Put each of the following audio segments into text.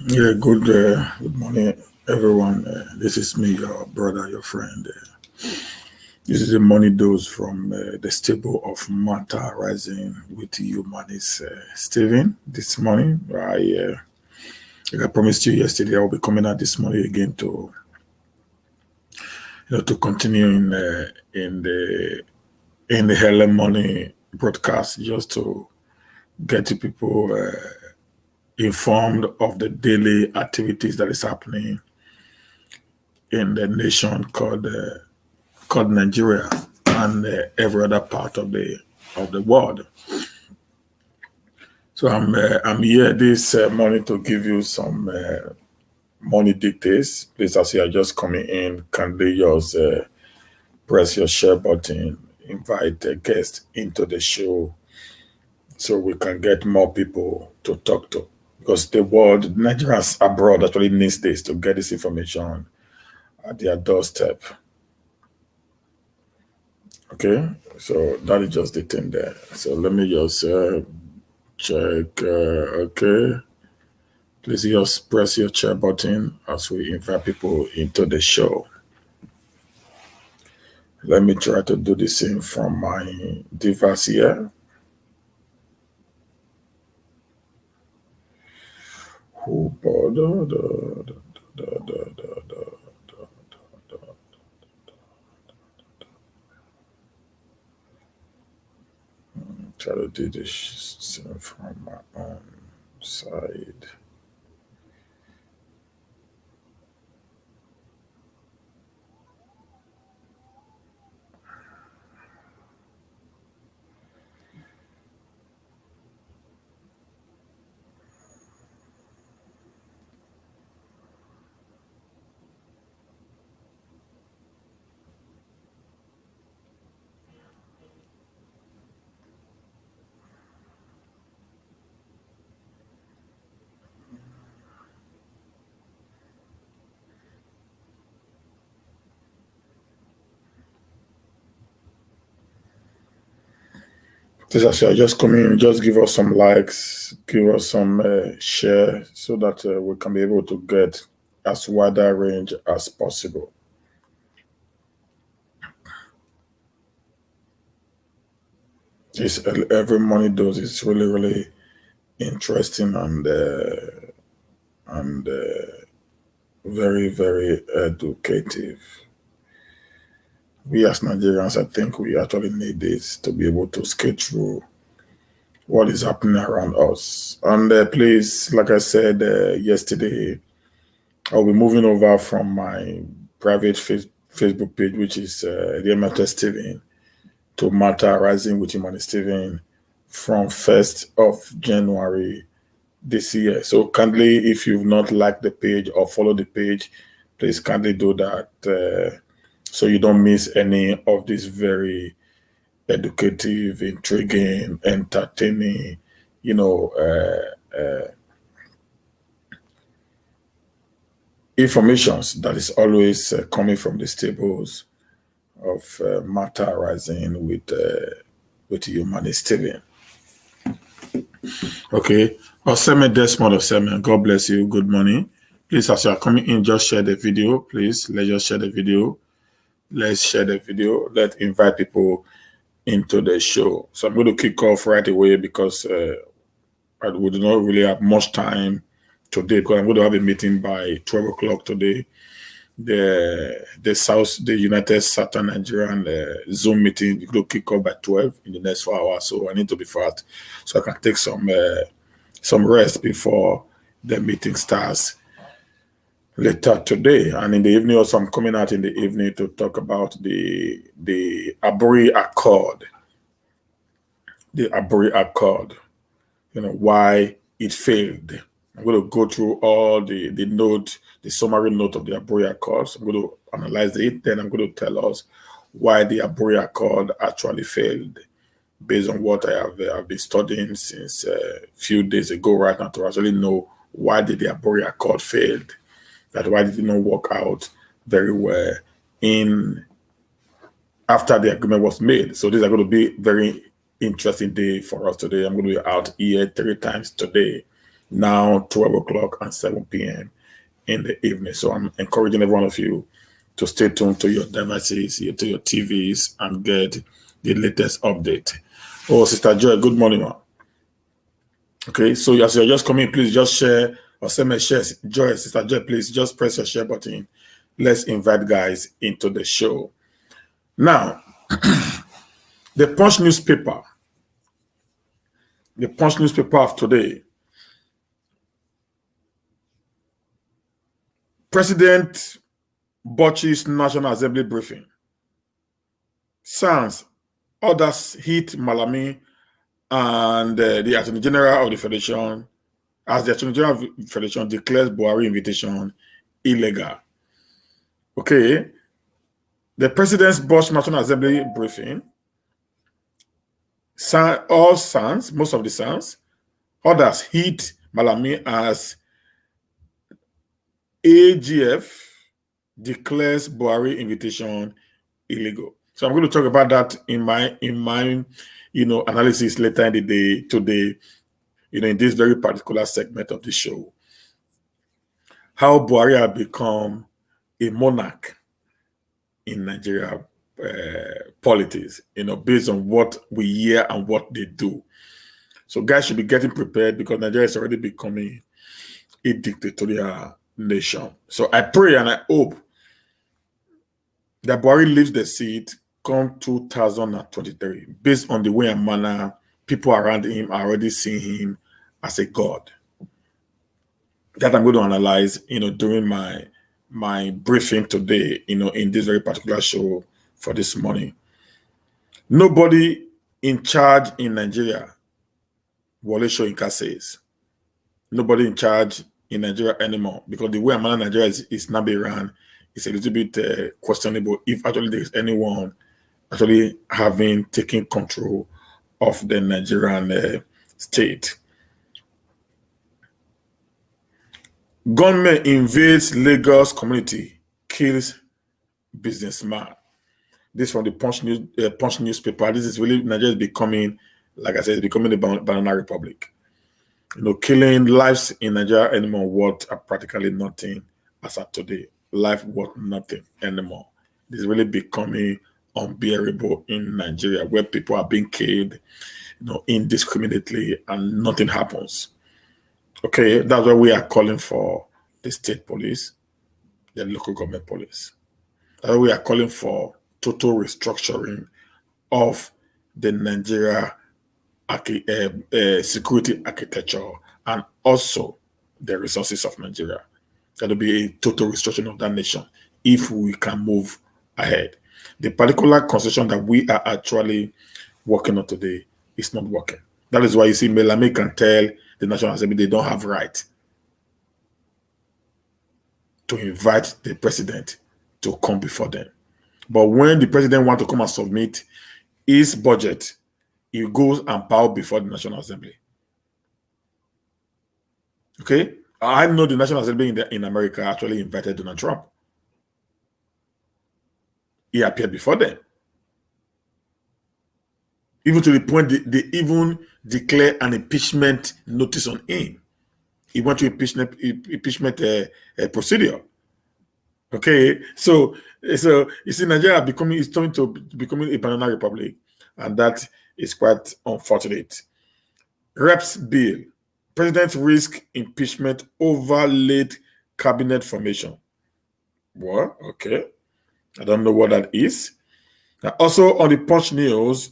Yeah, good morning, everyone. This is me, your brother, your friend. This is a money dose from the stable of Manta Rising with you, man. It's Steven. This morning, like I promised you yesterday, I'll be coming out this morning again to continue in the early morning broadcast, just to get people informed of the daily activities that is happening in the nation called Nigeria and every other part of the world. So I'm here this morning to give you some money details. Please, as you are just coming in, kindly just press your share button, invite a guest into the show, so we can get more people to talk to. Because the world, Nigerians abroad actually needs this to get this information at their doorstep. Okay, so that is just the thing there. So let me just check. Okay, please just press your share button as we invite people into the show. Let me try to do the same from my device here. Try to do this same from my own side. Please, as you are just coming, just give us some likes, give us some share, so that we can be able to get as wide a range as possible. This every money dose is really, really interesting and very, very educative. We as Nigerians, I think we actually need this to be able to skate through what is happening around us. And please, like I said yesterday, I'll be moving over from my private Facebook page, which is the Matter Steven, to Matter Rising with Human Steven from 1st of January this year. So kindly, if you've not liked the page or follow the page, please kindly do that so you don't miss any of these very educative, intriguing, entertaining, you know, informations that is always coming from the stables of Matter Rising with Human Steven. Okay. Oseme Desmond Oseme, God bless you. Good morning. Please, as you are coming in, just share the video. Please, let's just share the video. Let's share the video. Let's invite people into the show. So I'm going to kick off right away because we do not really have much time today, because I'm going to have a meeting by 12 o'clock today. The United Southern Nigerian Zoom meeting is going to kick off by 12 in the next 4 hours. So I need to be fast so I can take some rest before the meeting starts later today. And in the evening also, I'm coming out in the evening to talk about the Aburi Accord. The Aburi Accord, why it failed. I'm going to go through all the summary note of the Aburi Accord. So I'm going to analyze it. Then I'm going to tell us why the Aburi Accord actually failed, based on what I've been studying since a few days ago right now, to actually know why did the Aburi Accord failed. That why did it not work out very well after the agreement was made. So these are going to be very interesting day for us today. I'm going to be out here 3 times today, now 12 o'clock and 7 p.m. in the evening. So I'm encouraging every one of you to stay tuned to your devices, to your TVs, and get the latest update. Oh, Sister Joy, good morning, ma. Okay, so as you're just coming, please just share or send me a share. Joy, Sister Joy, please just press your share button. Let's invite guys into the show. Now, the Punch newspaper of today. President Botch's National Assembly briefing. SANS, others hit Malami and the Attorney General of the Federation, as the Attorney General of the Federation declares Buhari invitation illegal. Okay, the President's Botch National Assembly briefing, all SANS, most of the SANS, others hit Malami as AGF declares Buhari invitation illegal. So I'm going to talk about that in my analysis later in the day today, in this very particular segment of the show. How Buhari has become a monarch in Nigeria politics, based on what we hear and what they do. So guys should be getting prepared because Nigeria is already becoming a dictatorial nation. So I pray and I hope that Buhari leaves the seat come 2023, based on the way and manner people around him are already seeing him as a god. That I'm going to analyze, during my briefing today, in this very particular show for this morning. Nobody in charge in Nigeria, Wole Soyinka says. Nobody in charge in Nigeria anymore, because the way and manner Nigeria is now being run is a little bit questionable if actually there is anyone actually taken control of the Nigerian state. Gunman invades Lagos community, kills businessman. This from the Punch newspaper. This is really, Nigeria is becoming, like I said, it's becoming a banana republic. Killing lives in Nigeria anymore worth practically nothing as of today. Life worth nothing anymore. It is really becoming unbearable in Nigeria, where people are being killed, indiscriminately, and nothing happens. Okay, that's why we are calling for the state police, the local government police. That's why we are calling for total restructuring of the Nigeria security architecture and also the resources of Nigeria. That will be a total restructuring of that nation if we can move ahead. The particular constitution that we are actually working on today is not working. That is why you see Malami can tell the National Assembly they don't have right to invite the president to come before them. But when the president wants to come and submit his budget, he goes and bow before the National Assembly. Okay? I know the National Assembly in America actually invited Donald Trump. He appeared before them. Even to the point they even declare an impeachment notice on him. He went to impeachment procedure. Okay, so you see, Nigeria is turning to becoming a banana republic, and that is quite unfortunate. Reps bill, president risk impeachment over late cabinet formation. What? Okay, I don't know what that is. Now, also on the Punch News,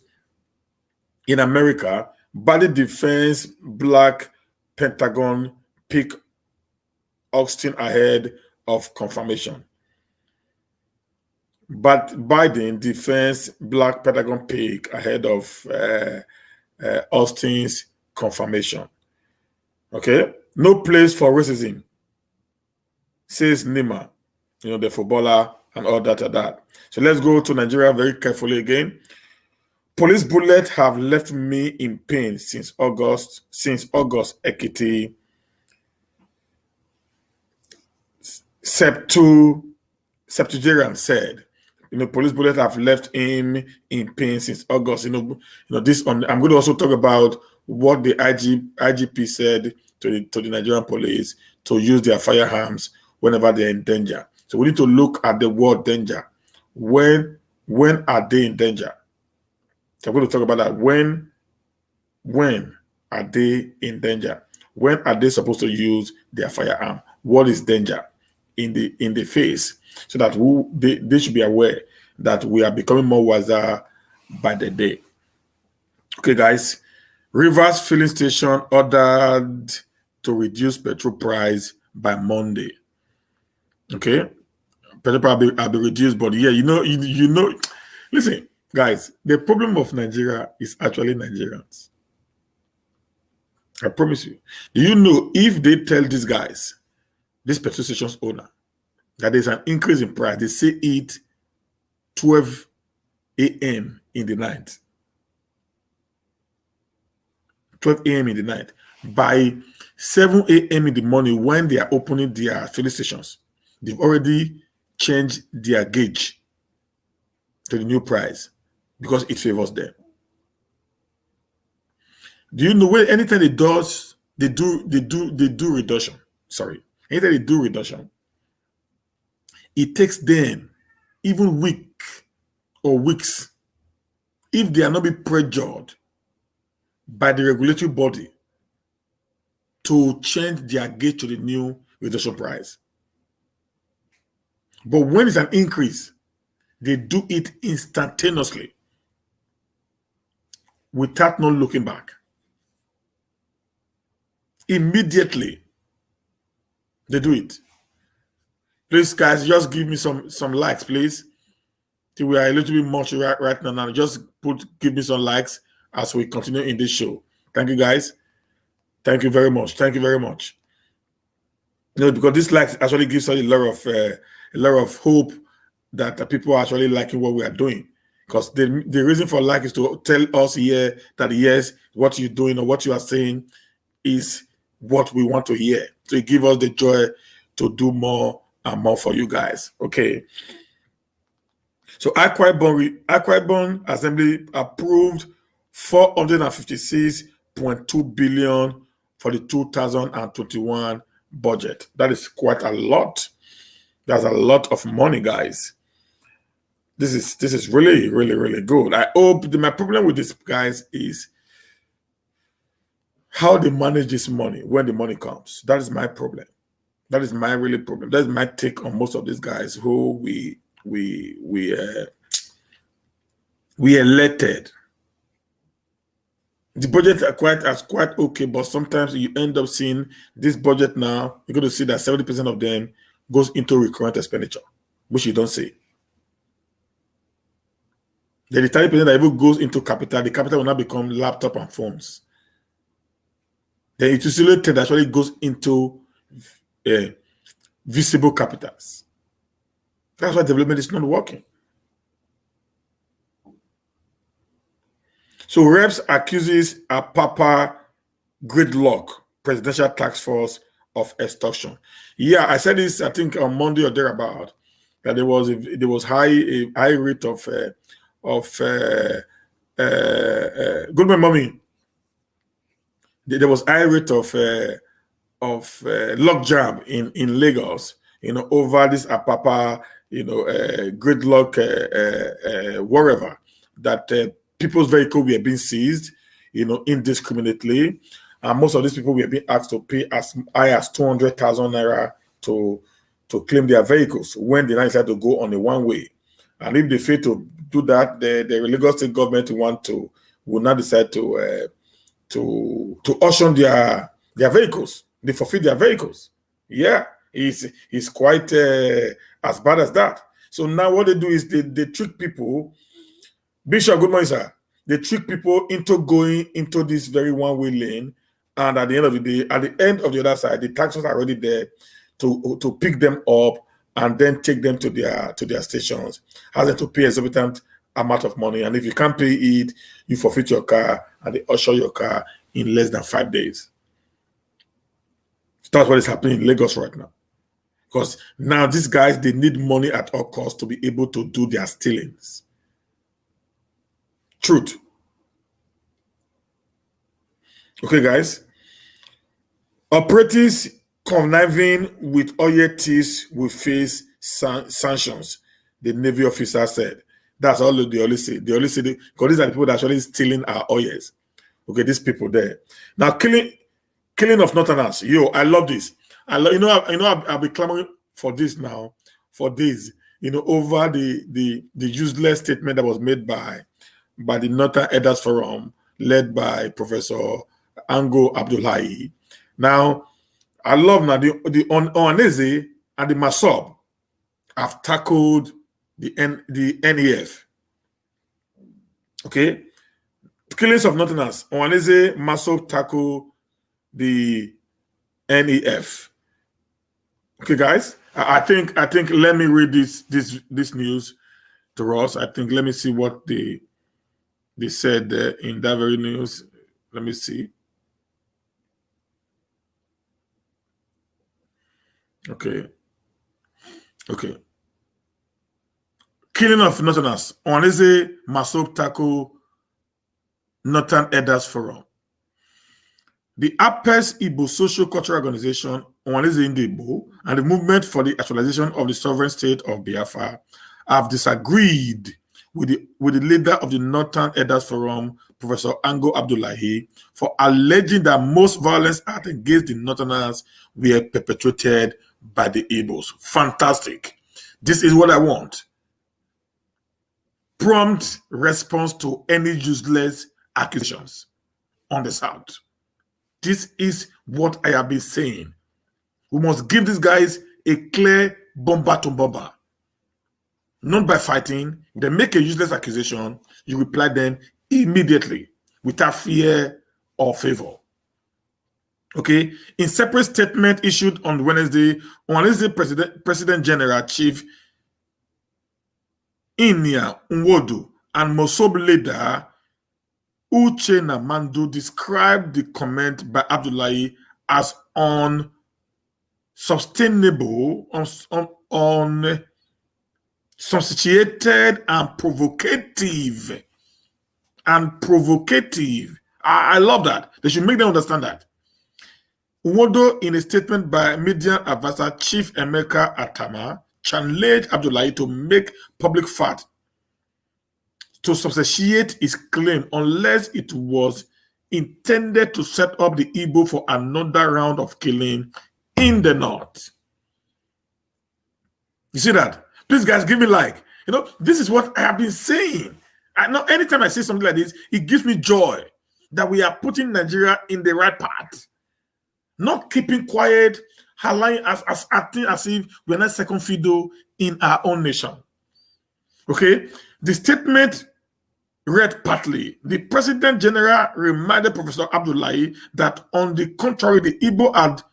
in America, body defense black Pentagon pick Austin ahead of confirmation. But Biden defense black Pentagon pick ahead of Austin's confirmation. Okay, no place for racism, says Nima, the footballer and all that. So let's go to Nigeria very carefully again. Police bullets have left me in pain since August. Ekiti, Septuagint said, police bullets have left him in pain since August. I'm going to also talk about what the IGP said to the Nigerian police to use their firearms whenever they're in danger. So we need to look at the word danger. When are they in danger? So I'm going to talk about that. When are they in danger? When are they supposed to use their firearm? What is danger in the face? So that they should be aware that we are becoming more wiser by the day. Okay, guys. Rivers filling station ordered to reduce petrol price by Monday. Okay, petrol price will be reduced, but yeah, you know. Listen, guys, the problem of Nigeria is actually Nigerians. I promise you. Do you know if they tell these guys, this petrol station's owner, that there's an increase in price, they say it 12 a.m. in the night. 12 a.m. in the night. By 7 a.m. in the morning, when they are opening their filling stations, they've already changed their gauge to the new price because it favors them. Do you know when anytime they do reduction? Sorry, anytime they do reduction, it takes them even weeks if they are not be pressured by the regulatory body to change their gauge to the new reduction price. But when it's an increase, they do it instantaneously without not looking back. Immediately, they do it. Please, guys, just give me some likes, please. We are a little bit much right now. Just give me some likes as we continue in this show. Thank you, guys. Thank you very much. Thank you very much. You know, because this likes actually gives us a lot of hope that people are actually liking what we are doing. Because the reason for like is to tell us here that yes, what you're doing or what you are saying is what we want to hear. So it gives us the joy to do more and more for you guys. Okay. So Akwa Ibom Assembly approved 456.2 billion for the 2021 budget. That is quite a lot. That's a lot of money, guys. This is really, really, really good. I hope my problem with this, guys, is how they manage this money when the money comes. That is my problem. That is my really problem. That is my take on most of these guys who we elected. The budget are quite okay, but sometimes you end up seeing this budget now. You're going to see that 70% of them goes into recurrent expenditure, which you don't see. Then the 30% that even goes into capital, the capital will now become laptop and phones. Then it is that actually goes into visible capitals. That's why development is not working. So Reps accuses a Papa Gridlock Presidential Task Force of extortion. Yeah, I said this, I think on Monday or thereabout, that there was a high rate of good morning, mommy. There was high rate of logjam in Lagos, over this Apapa, gridlock, wherever, that people's vehicles were being seized, indiscriminately. And most of these people were being asked to pay as high as 200,000 naira to claim their vehicles when they decided to go on a one-way. And if they fail to do that, the Lagos state government will now decide to auction their vehicles. They forfeit their vehicles. Yeah, it's quite as bad as that. So now what they do is they trick people. Bishop, good morning, sir. They trick people into going into this very one-way lane, and at the end of the day, at the end of the other side, the taxis are already there to pick them up and then take them to their stations, has them to pay exorbitant amount of money. And if you can't pay it, you forfeit your car and they usher your car in less than 5 days. That's what is happening in Lagos right now. Because now these guys, they need money at all costs to be able to do their stealings. Truth. Okay, guys. Operatives conniving with oil thieves will face sanctions, the Navy officer said. That's all they always say. They always say, because these are the people that are actually stealing our oils. Okay, these people there. Now, killing of Northerners. Yo, I love this. I'll be clamoring for this now for days. Over the useless statement that was made by the Northern Elders Forum, led by Professor Ango Abdullahi. Now, I love now the Ohaneze and the Masob have tackled the NEF. Okay, killings of Northerners. Ohaneze, Masob tackle the NEF. Okay, guys. I think let me read this news to us. I think let me see what they said there in that very news. Let me see. Okay. Killing of Northerners. Ohaneze, Masob tackle Northern Elders Forum. The APES Igbo Social Cultural Organization, Ohaneze Igbo, and the Movement for the Actualization of the Sovereign State of Biafra have disagreed with the leader of the Northern Elders Forum, Professor Ango Abdullahi, for alleging that most violence acts against the Northerners were perpetrated by the Igbos. Fantastic. This is what I want. Prompt response to any useless accusations on the South. This is what I have been saying. We must give these guys a clear bomber to bomber. Not by fighting. If they make a useless accusation, you reply them immediately without fear or favor. Okay? In separate statement issued on Wednesday, President General Chief Inia Nwodo and Mosob leader Uche Namandu described the comment by Abdullahi as unsustainable, unsubstantiated, and provocative. I love that. They should make them understand that. Nwodo, in a statement by media advisor Chief Emeka Atama, challenged Abdullahi to make public fact to substantiate his claim unless it was intended to set up the Igbo for another round of killing in the north. You see that? Please, guys, give me like. This is what I have been saying. I know anytime I say something like this, it gives me joy that we are putting Nigeria in the right path. Not keeping quiet, as acting as if we're not second fiddle in our own nation. Okay? The statement read partly. The President General reminded Professor Abdullahi that on the contrary, the Igbo had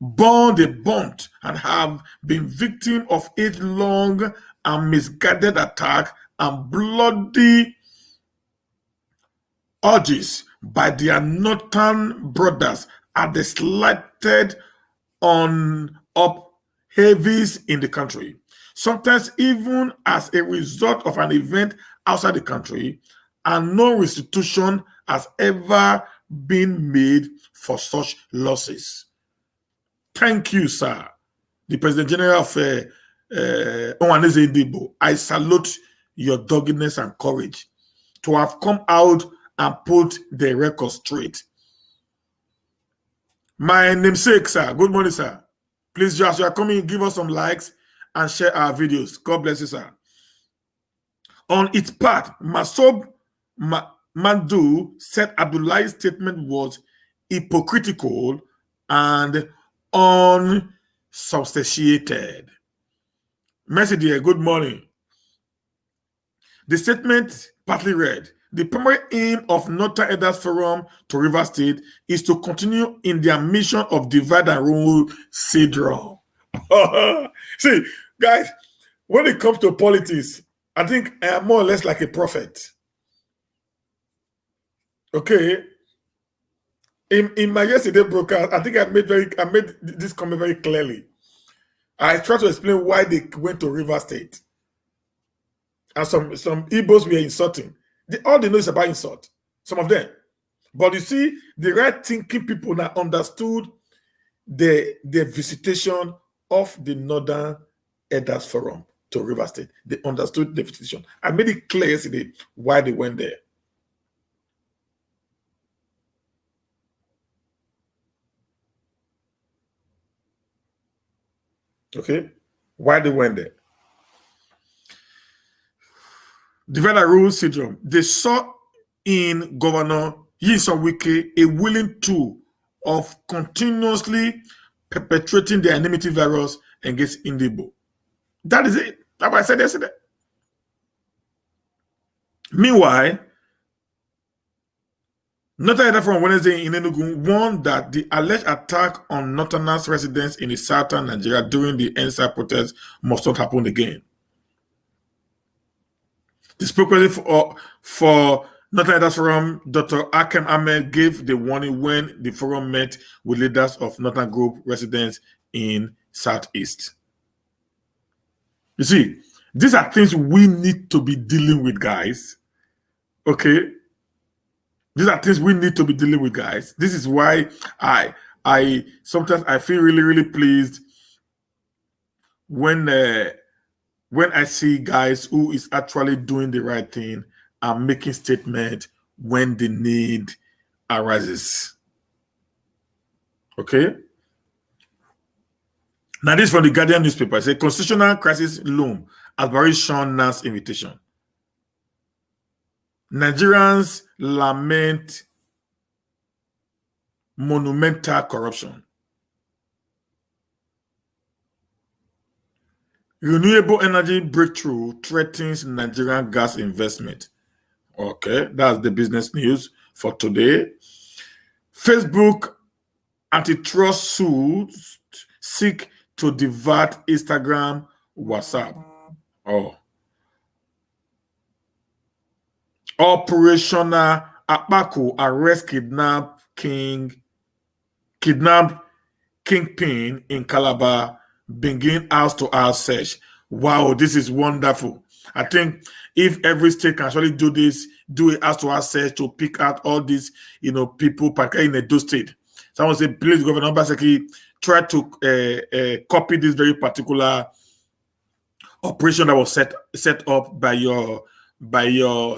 borne the brunt and have been victim of age-long and misguided attack and bloody urges by their northern brothers at the slighted on up heavies in the country, sometimes even as a result of an event outside the country, and no restitution has ever been made for such losses. Thank you, sir. The President General of Ohaneze Igbo, I salute your doggedness and courage to have come out and put the record straight. My namesake, sir. Good morning, sir. Please, Josh, you are coming, give us some likes and share our videos. God bless you, sir. On its part, Masob Mandu said Abdullahi's statement was hypocritical and unsubstantiated. Mercy dear, good morning. The statement partly read, the primary aim of Northern Elders Forum to Rivers State is to continue in their mission of divide and rule syndrome. See, guys, when it comes to politics, I think I am more or less like a prophet. Okay. In my yesterday broadcast, I think I made this comment very clearly. I tried to explain why they went to Rivers State. And some Igbos were insulting. All they know is about insult. Some of them. But you see, the right thinking people now understood the visitation of the Northern Elders Forum to River State. They understood the visitation. I made it clear yesterday why they went there. Okay? Why they went there. Divide and rule syndrome. They saw in Governor Nyesom Wike a willing tool of continuously perpetrating the enmity virus against Indibo. That is it. That's what I said yesterday. Meanwhile, Northern from Wednesday in Enugu warned that the alleged attack on Northerners residents in the southern Nigeria during the NSA protest must not happen again. The spokesperson for Northern Forum, Dr. Akem Ahmed, gave the warning when the forum met with leaders of Northern Group residents in Southeast. You see, these are things we need to be dealing with, guys. Okay? These are things we need to be dealing with, guys. This is why I sometimes I feel really, really pleased when I see guys who is actually doing the right thing and making statements when the need arises. Okay? Now this is from the Guardian newspaper. It's a constitutional crisis loom as Buhari Sean Nance invitation. Nigerians lament monumental corruption. Renewable energy breakthrough threatens Nigerian gas investment. Okay, that's the business news for today. Facebook antitrust suits seek to divert Instagram, WhatsApp. Oh. Operational Akpako arrest kingpin in Calabar, begin house-to-house search. Wow, this is wonderful. I think if every state can actually do this, do a house-to-house search to pick out all these, people, particularly in Edo State. Someone said, please, Governor Obaseki, try to copy this very particular operation that was set up by your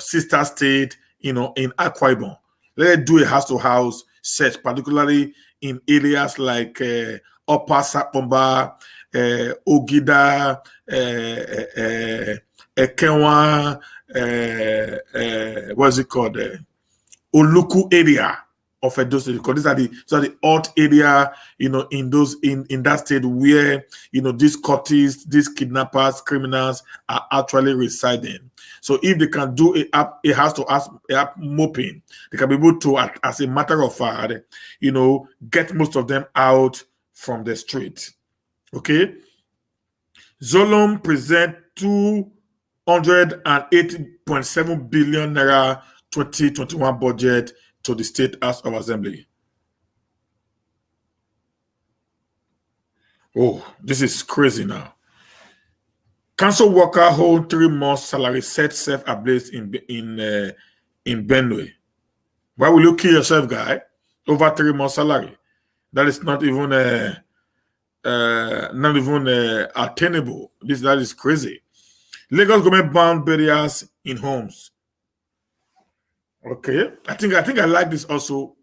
sister state, in Akwa Ibom. Let's do a house-to-house search, particularly in areas like Upper Sapomba, Ogida, Ekenwa, what's it called? Oluku area of Edo State, because these are the hot area, in that state where these cultists, these kidnappers, criminals are actually residing. So if they can do a house-to-house mopping, they can be able to, as a matter of fact, get most of them out from the street. Okay. Zolom present 280.7 billion naira 2021 budget to the State House of Assembly. Oh, this is crazy now. Council worker hold 3 months salary, set self ablaze in Benue. Why will you kill yourself, guy? Over 3 months salary. That is not even attainable. That is crazy. Lagos government ban barriers in homes. Okay, I think I like this also.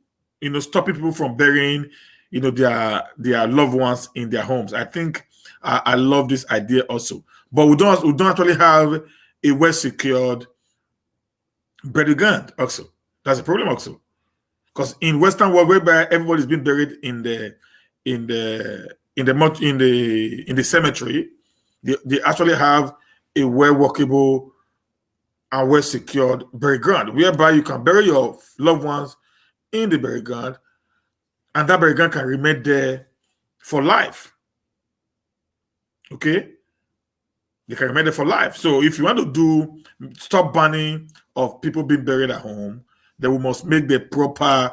Stopping people from burying, their loved ones in their homes. I think I love this idea also. But we don't actually have a well secured burial ground also. That's a problem also, because in Western world, whereby everybody's been buried in the cemetery, they actually have a well workable and well secured burial ground, whereby you can bury your loved ones in the burial ground, and that burial ground can remain there for life. Okay, they can remain there for life. So if you want to stop banning of people being buried at home, then we must make the proper,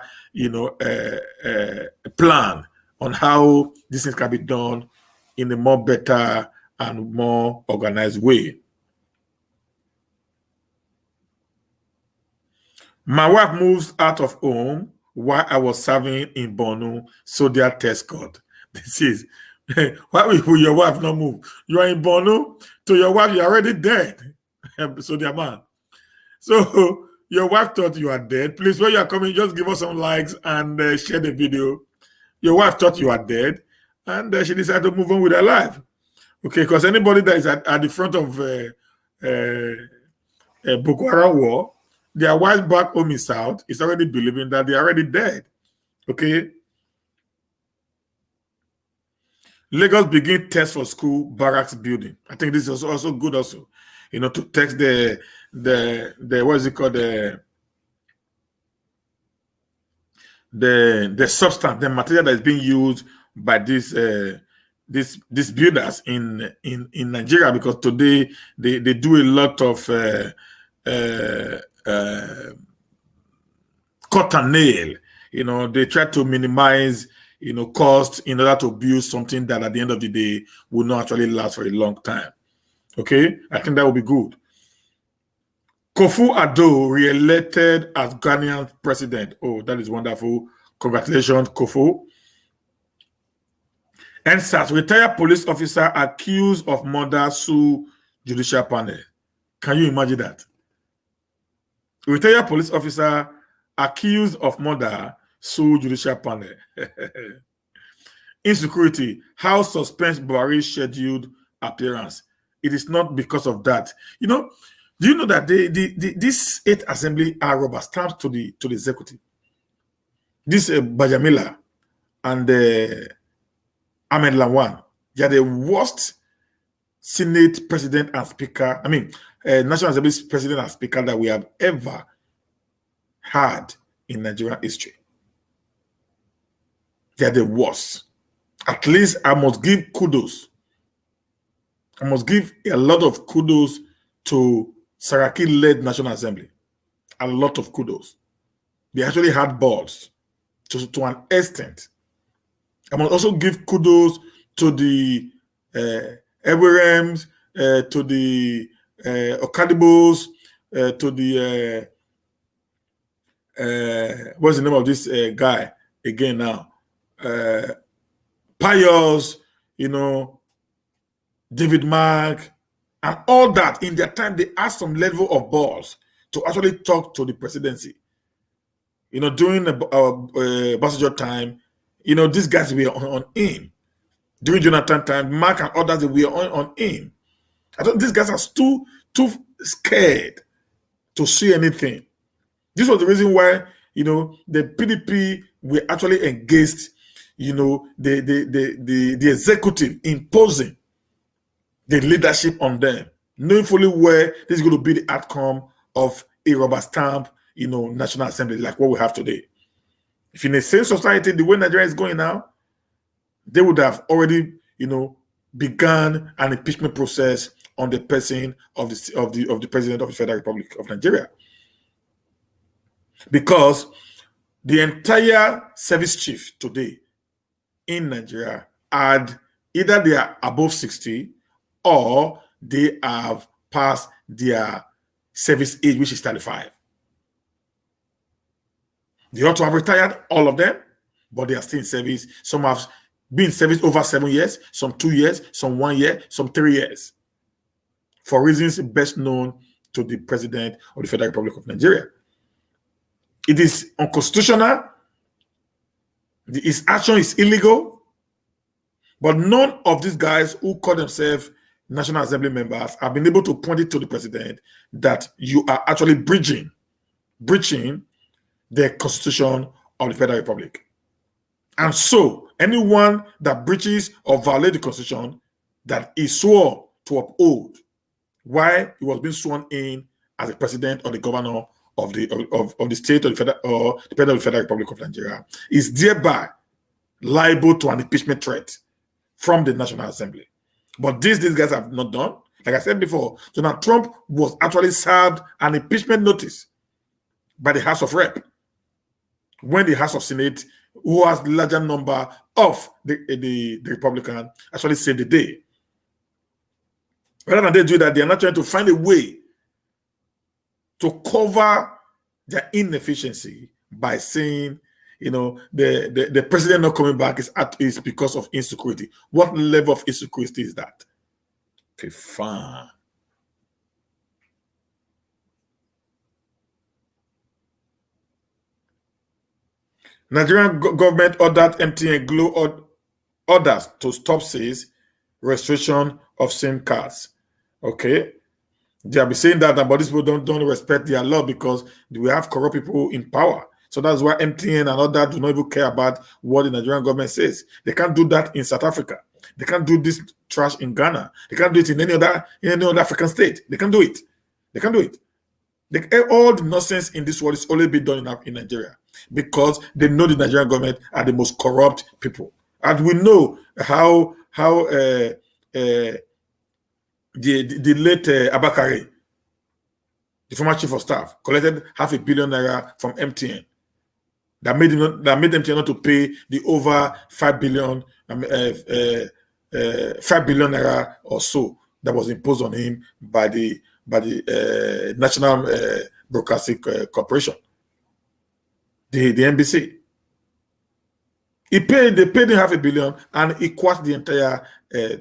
plan on how this thing can be done in a more better and more organized way. My wife moves out of home while I was serving in Borno, so their test got. This is why will your wife not move? You are in Borno, to your wife, you're already dead. So their man. So your wife thought you are dead. Please, when you are coming, just give us some likes and share the video. Your wife thought you are dead, and she decided to move on with her life. Okay, because anybody that is at the front of Boko Haram war, their wife back home in South is already believing that they are already dead. Okay. Lagos begin test for school barracks building. I think this is also good also, to test the what is it called, the substance, the material that is being used by these builders in Nigeria, because today they do a lot of cut and nail. They try to minimize cost in order to build something that at the end of the day will not actually last for a long time. Okay, I think that will be good. Kofu-Addo re-elected as Ghanaian president. Oh, that is wonderful. Congratulations, Kofu. NSAS, retired police officer accused of murder sue judicial panel. Can you imagine that? Retired police officer accused of murder sue judicial panel. Insecurity, House suspends Buhari's scheduled appearance. It is not because of that. Do you know that this 8th assembly are rubber stamps to the executive? This Bajamila and Ahmed Lawan, they are the worst Senate president and speaker, National Assembly president and speaker that we have ever had in Nigerian history. They are the worst. At least I must give kudos. I must give a lot of kudos to Saraki-led National Assembly. A lot of kudos. They actually had balls to an extent. I must also give kudos to the Eberhams, to the Okadibos, to the what's the name of this guy again now? Pius, David Mark, and all that. In their time, they had some level of balls to actually talk to the presidency. During the Basajo time, these guys were on aim. During Jonathan time, Mark and others were on aim. I don't. These guys are too scared to see anything. This was the reason why the PDP were actually engaged. The executive imposing the leadership on them, knowing fully where this is going to be the outcome of a rubber stamp, National Assembly like what we have today. If in the same society, the way Nigeria is going now, they would have already, begun an impeachment process on the person of the president of the Federal Republic of Nigeria, because the entire service chief today in Nigeria had either they are above 60 or they have passed their service age, which is 35. They ought to have retired, all of them, but they are still in service. Some have been in service over 7 years, some 2 years, some 1 year, some 3 years, for reasons best known to the president of the Federal Republic of Nigeria. It is unconstitutional. His action is illegal. But none of these guys who call themselves National Assembly members have been able to point it to the president that you are actually breaching the Constitution of the Federal Republic. And so, anyone that breaches or violates the Constitution that is sworn to uphold while he was being sworn in as the president or the governor of the state or the president of the Federal Republic of Nigeria is thereby liable to an impeachment threat from the National Assembly. But these guys have not done. Like I said before, Donald Trump was actually served an impeachment notice by the House of Rep when the House of Senate, who has the larger number of the Republican, actually saved the day. Rather than they do that, they are not trying to find a way to cover their inefficiency by saying, the president not coming back is because of insecurity. What level of insecurity is that? Okay, fine. Nigerian government ordered MTN Glo orders to stop sales, restriction of SIM cards. Okay, they have been saying that, but these people don't respect their law because we have corrupt people in power. So that's why MTN and others do not even care about what the Nigerian government says. They can't do that in South Africa. They can't do this trash in Ghana. They can't do it in any other African state. They can't do it. They can't do it. All the nonsense in this world is only being done in Nigeria because they know the Nigerian government are the most corrupt people, and we know how the late Abakari, the former chief of staff, collected $500 million from MTN. That made MTN not to pay the over 5 billion, 5 billion naira or so that was imposed on him by the National Broadcasting Corporation, the NBC. They paid him $500 million, and he quashed the entire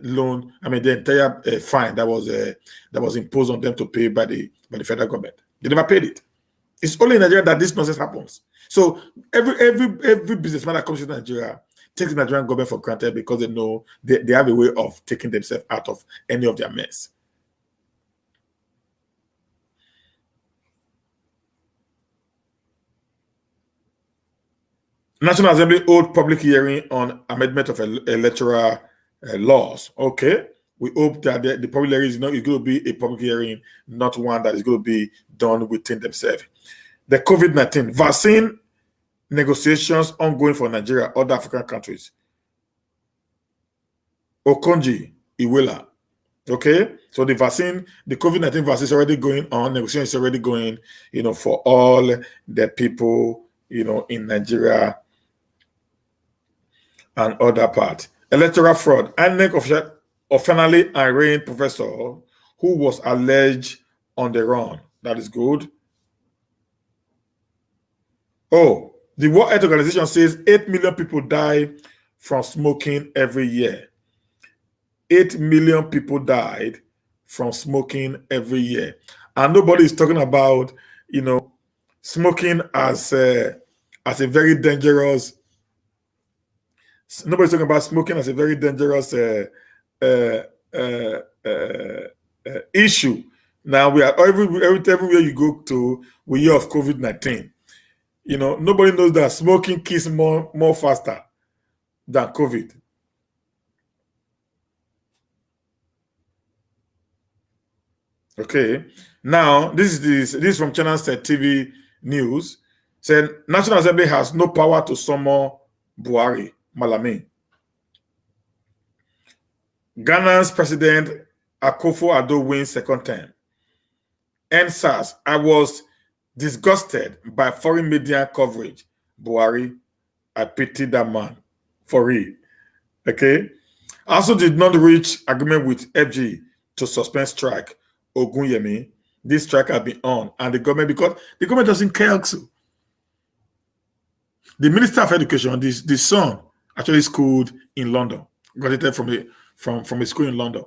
loan. I mean, the entire fine that was imposed on them to pay by the federal government. They never paid it. It's only in Nigeria that this nonsense happens. So every businessman that comes to Nigeria takes the Nigerian government for granted because they know they have a way of taking themselves out of any of their mess. National Assembly hold public hearing on amendment of electoral laws. Okay, we hope that the public hearing is going to be a public hearing, not one that is going to be done within themselves. The COVID-19 vaccine negotiations ongoing for Nigeria, other African countries. Okonji Iweala. Okay, so the COVID-19 vaccine is already going on. Negotiation is already going, for all the people, in Nigeria and other parts. Electoral fraud. INEC finally arraigned professor who was alleged on the run. That is good. Oh, the World Health Organization says 8 million people die from smoking every year. 8 million people died from smoking every year. And nobody is talking about, smoking as a very dangerous. Nobody's talking about smoking as a very dangerous issue. Now we are everywhere you go to, we hear of COVID-19. Nobody knows that smoking kills more faster than COVID. Okay. Now this is from Channel TV News. Said National Assembly has no power to summon Buhari, malami. Ghana's President Akufo-Addo wins second term. NSAS, I was disgusted by foreign media coverage. Buhari, I pity that man. For real. Okay. Also did not reach agreement with FG to suspend strike. Ogunyemi. This strike has been on. And the government, because the government doesn't care also. The Minister of Education, the son, actually schooled in London. Graduated from a school in London.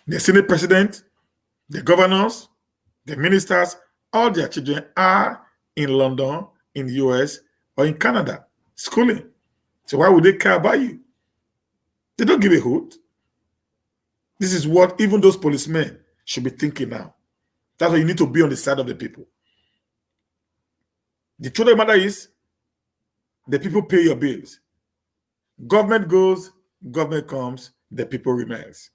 The Senate President, the governors, the ministers, all their children are in London, in the US, or in Canada, schooling. So why would they care about you? They don't give a hoot. This is what even those policemen should be thinking now. That's why you need to be on the side of the people. The truth of the matter is, the people pay your bills. Government goes, government comes, the people remains.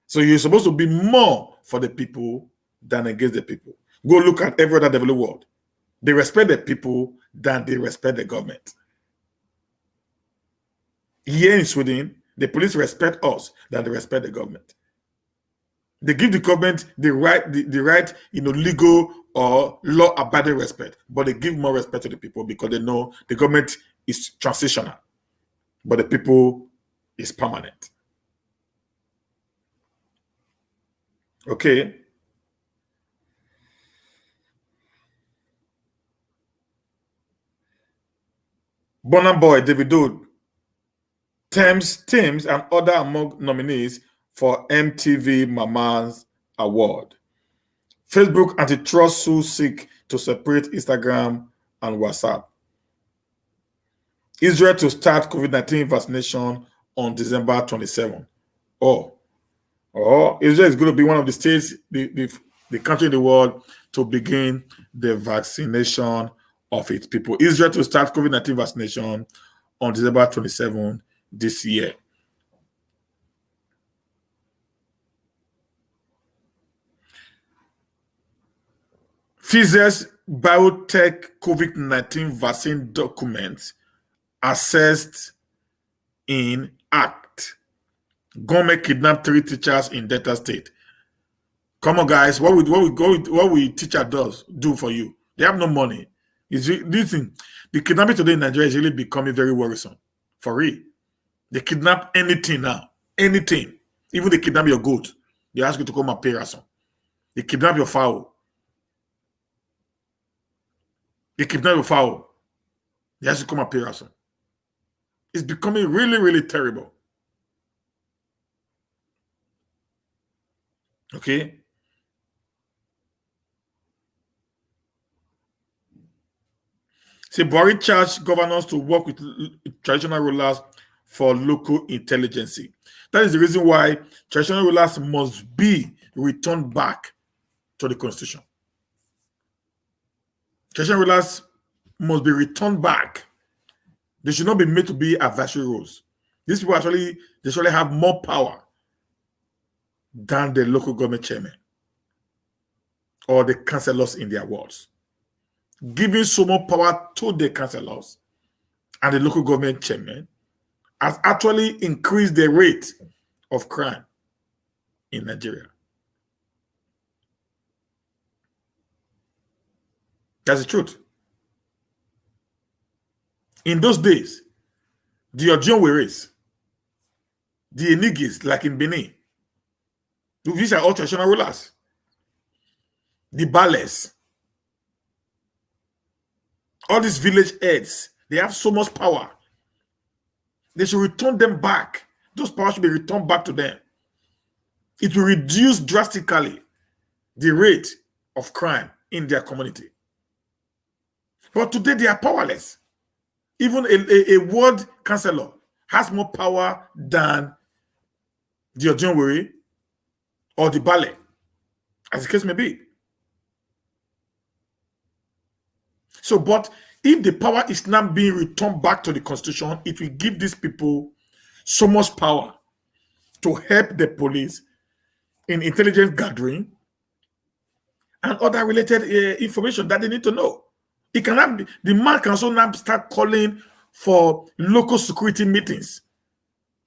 So you're supposed to be more for the people than against the people. Go look at every other developed world. They respect the people than they respect the government. Here in Sweden, the police respect us than they respect the government. They give the government the right, legal or law-abiding respect, but they give more respect to the people because they know the government is transitional, but the people is permanent. Okay. Burna Boy, Davido, Teams, and other among nominees for MTV Mama's Award. Facebook antitrust sue seek to separate Instagram and WhatsApp. Israel to start COVID-19 vaccination on December 27. Israel is going to be one of the states, the country in the world to begin the vaccination of its people. Israel to start COVID-19 vaccination on December 27 this year. Pfizer's biotech COVID-19 vaccine documents assessed in act. Government kidnapped 3 teachers in Delta State. Come on, guys. What we teacher do for you? They have no money. Listen, the kidnapping today in Nigeria is really becoming very worrisome. For real. They kidnap anything now. Anything. Even they kidnap your goat. They ask you to come and pay ransom. They kidnap your fowl. They kidnap your fowl. They ask you to come and pay ransom. It's becoming really, really terrible. Okay? See, Buhari charged governors to work with traditional rulers for local intelligence. That is the reason why traditional rulers must be returned back to the constitution. Traditional rulers must be returned back. They should not be made to be advisory roles. These people actually have more power than the local government chairman or the councillors in their wards. Giving so much power to the councillors and the local government chairman has actually increased the rate of crime in Nigeria. That's the truth. In those days, the Ojonweres, the Enigis, like in Benin, these are all traditional rulers. The Bales, all these village heads, they have so much power. They should return them back. Those powers should be returned back to them. It will reduce drastically the rate of crime in their community. But today they are powerless. Even a ward councillor has more power than the Ojonwere or the Bale, as the case may be. So, but if the power is not being returned back to the constitution, it will give these people so much power to help the police in intelligence gathering and other related information that they need to know. It cannot be, the man can also now start calling for local security meetings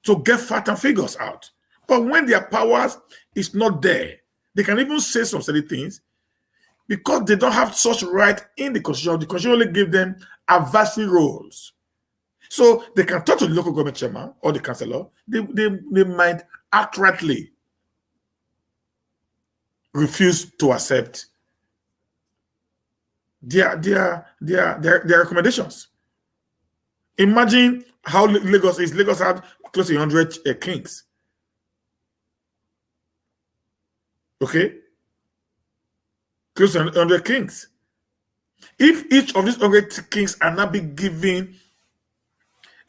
to get facts and figures out. But when their powers is not there, they can even say some silly things because they don't have such right in the constitution. The constitution only gives them advisory roles. So they can talk to the local government chairman or the councillor. They might outrightly refuse to accept their recommendations. Imagine how Lagos is. Lagos had close to 100 kings. Okay? Close to 100 kings. If each of these 100 kings are not being given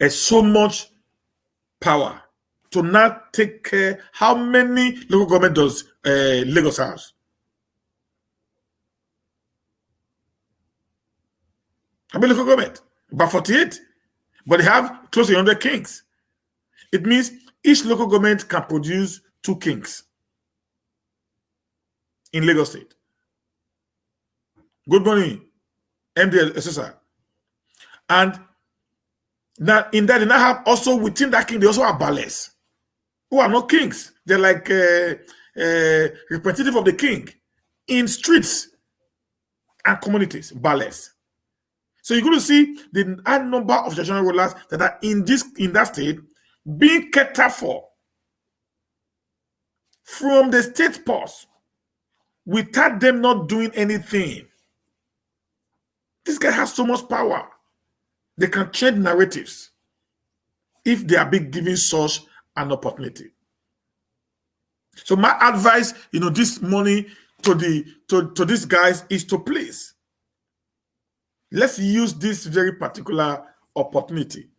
so much power to not take care, how many local government does Lagos have? How many local government? About 48. But they have close to 100 kings. It means each local government can produce 2 kings in Lagos State. Good morning, MD SSR. And now in that, they now have also within that king, they also have bales, who are not kings. They're like representative of the king in streets and communities, bales. So you're going to see the high number of traditional rulers that are in that state being catered for from the state purse without them not doing anything. This guy has so much power. They can change narratives if they are being given such an opportunity. So my advice, this morning to these guys is to please, let's use this very particular opportunity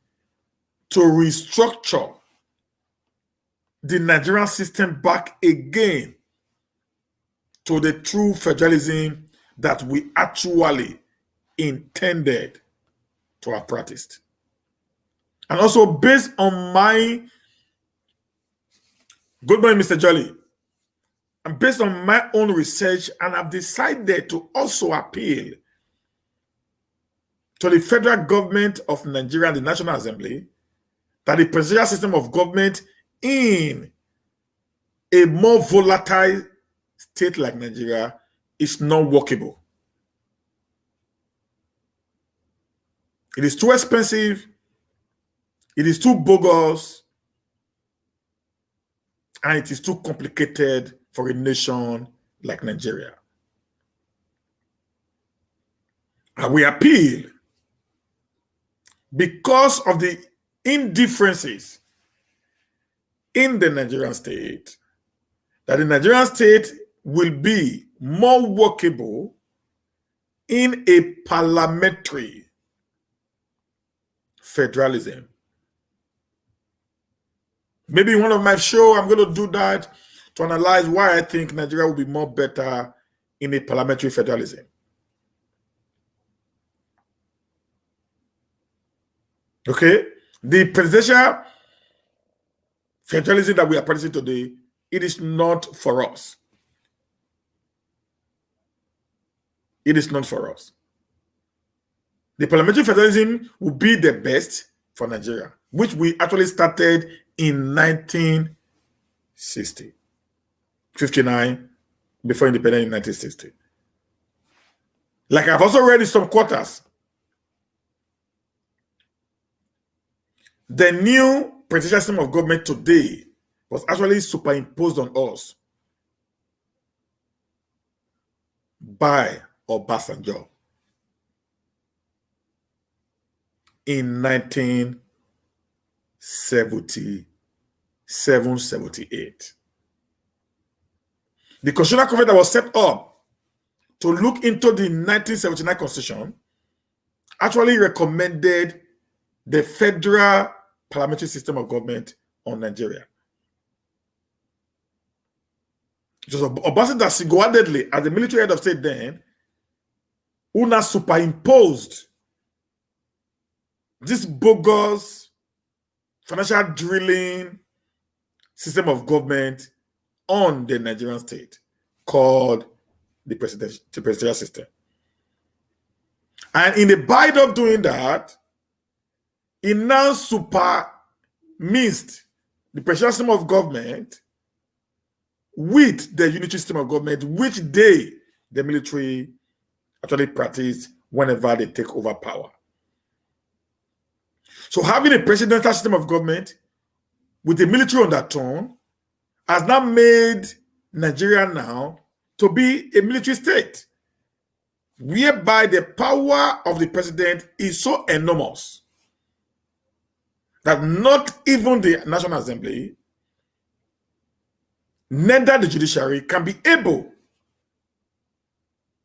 to restructure the Nigerian system back again to the true federalism that we actually intended to have practiced. And also based on my, good morning, Mr. Jolly, and based on my own research, and I've decided to also appeal to the federal government of Nigeria and the National Assembly that the presidential system of government in a more volatile state like Nigeria is not workable. It is too expensive. It is too bogus. And it is too complicated for a nation like Nigeria. And we appeal because of the indifferences in the Nigerian state, that the Nigerian state will be more workable in a parliamentary federalism. Maybe in one of my shows, I'm going to do that to analyze why I think Nigeria will be more better in a parliamentary federalism. Okay? The presidential federalism that we are practicing today, it is not for us. It is not for us. The parliamentary federalism will be the best for Nigeria, which we actually started in 1960, 59, before independence in 1960. Like I've also read in some quarters, the new presidential system of government today was actually superimposed on us by Obasanjo in 1977-78. The Constitutional Conference that was set up to look into the 1979 Constitution actually recommended the federal parliamentary system of government on Nigeria. It was Obasanjo single-handedly, as the military head of state then, who now superimposed this bogus financial drilling system of government on the Nigerian state called the presidential system. And in the bite of doing that, it now supermixed the presidential system of government with the unitary system of government, which the military actually practice whenever they take over power. So having a presidential system of government with the military undertone has now made Nigeria now to be a military state, whereby the power of the president is so enormous that not even the National Assembly, neither the judiciary can be able.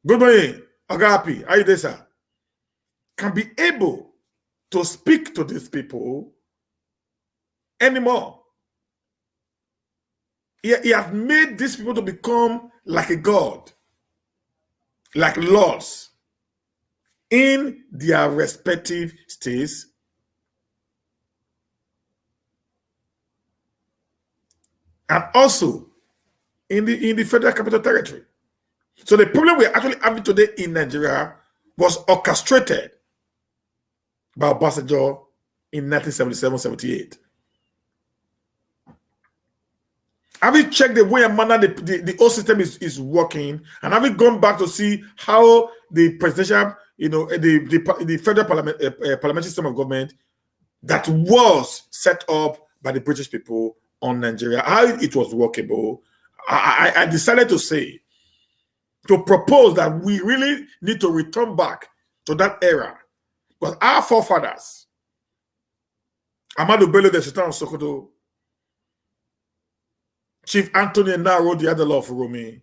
Good morning, Agapi. How are you there, sir? Can be able to speak to these people anymore. He has made these people to become like a god, like lords in their respective states. And also in the Federal Capital Territory. So the problem we're actually having today in Nigeria was orchestrated by Obasanjo in 1977-78. Have you checked the way and manner the whole system is working? And have you gone back to see how the presidential, the federal parliamentary system of government that was set up by the British people on Nigeria, how it was workable? I decided to propose that we really need to return back to that era, Because our forefathers, Amadu Bello, the Sultan of Sokoto, Chief Anthony Naro, the other law of Rumi,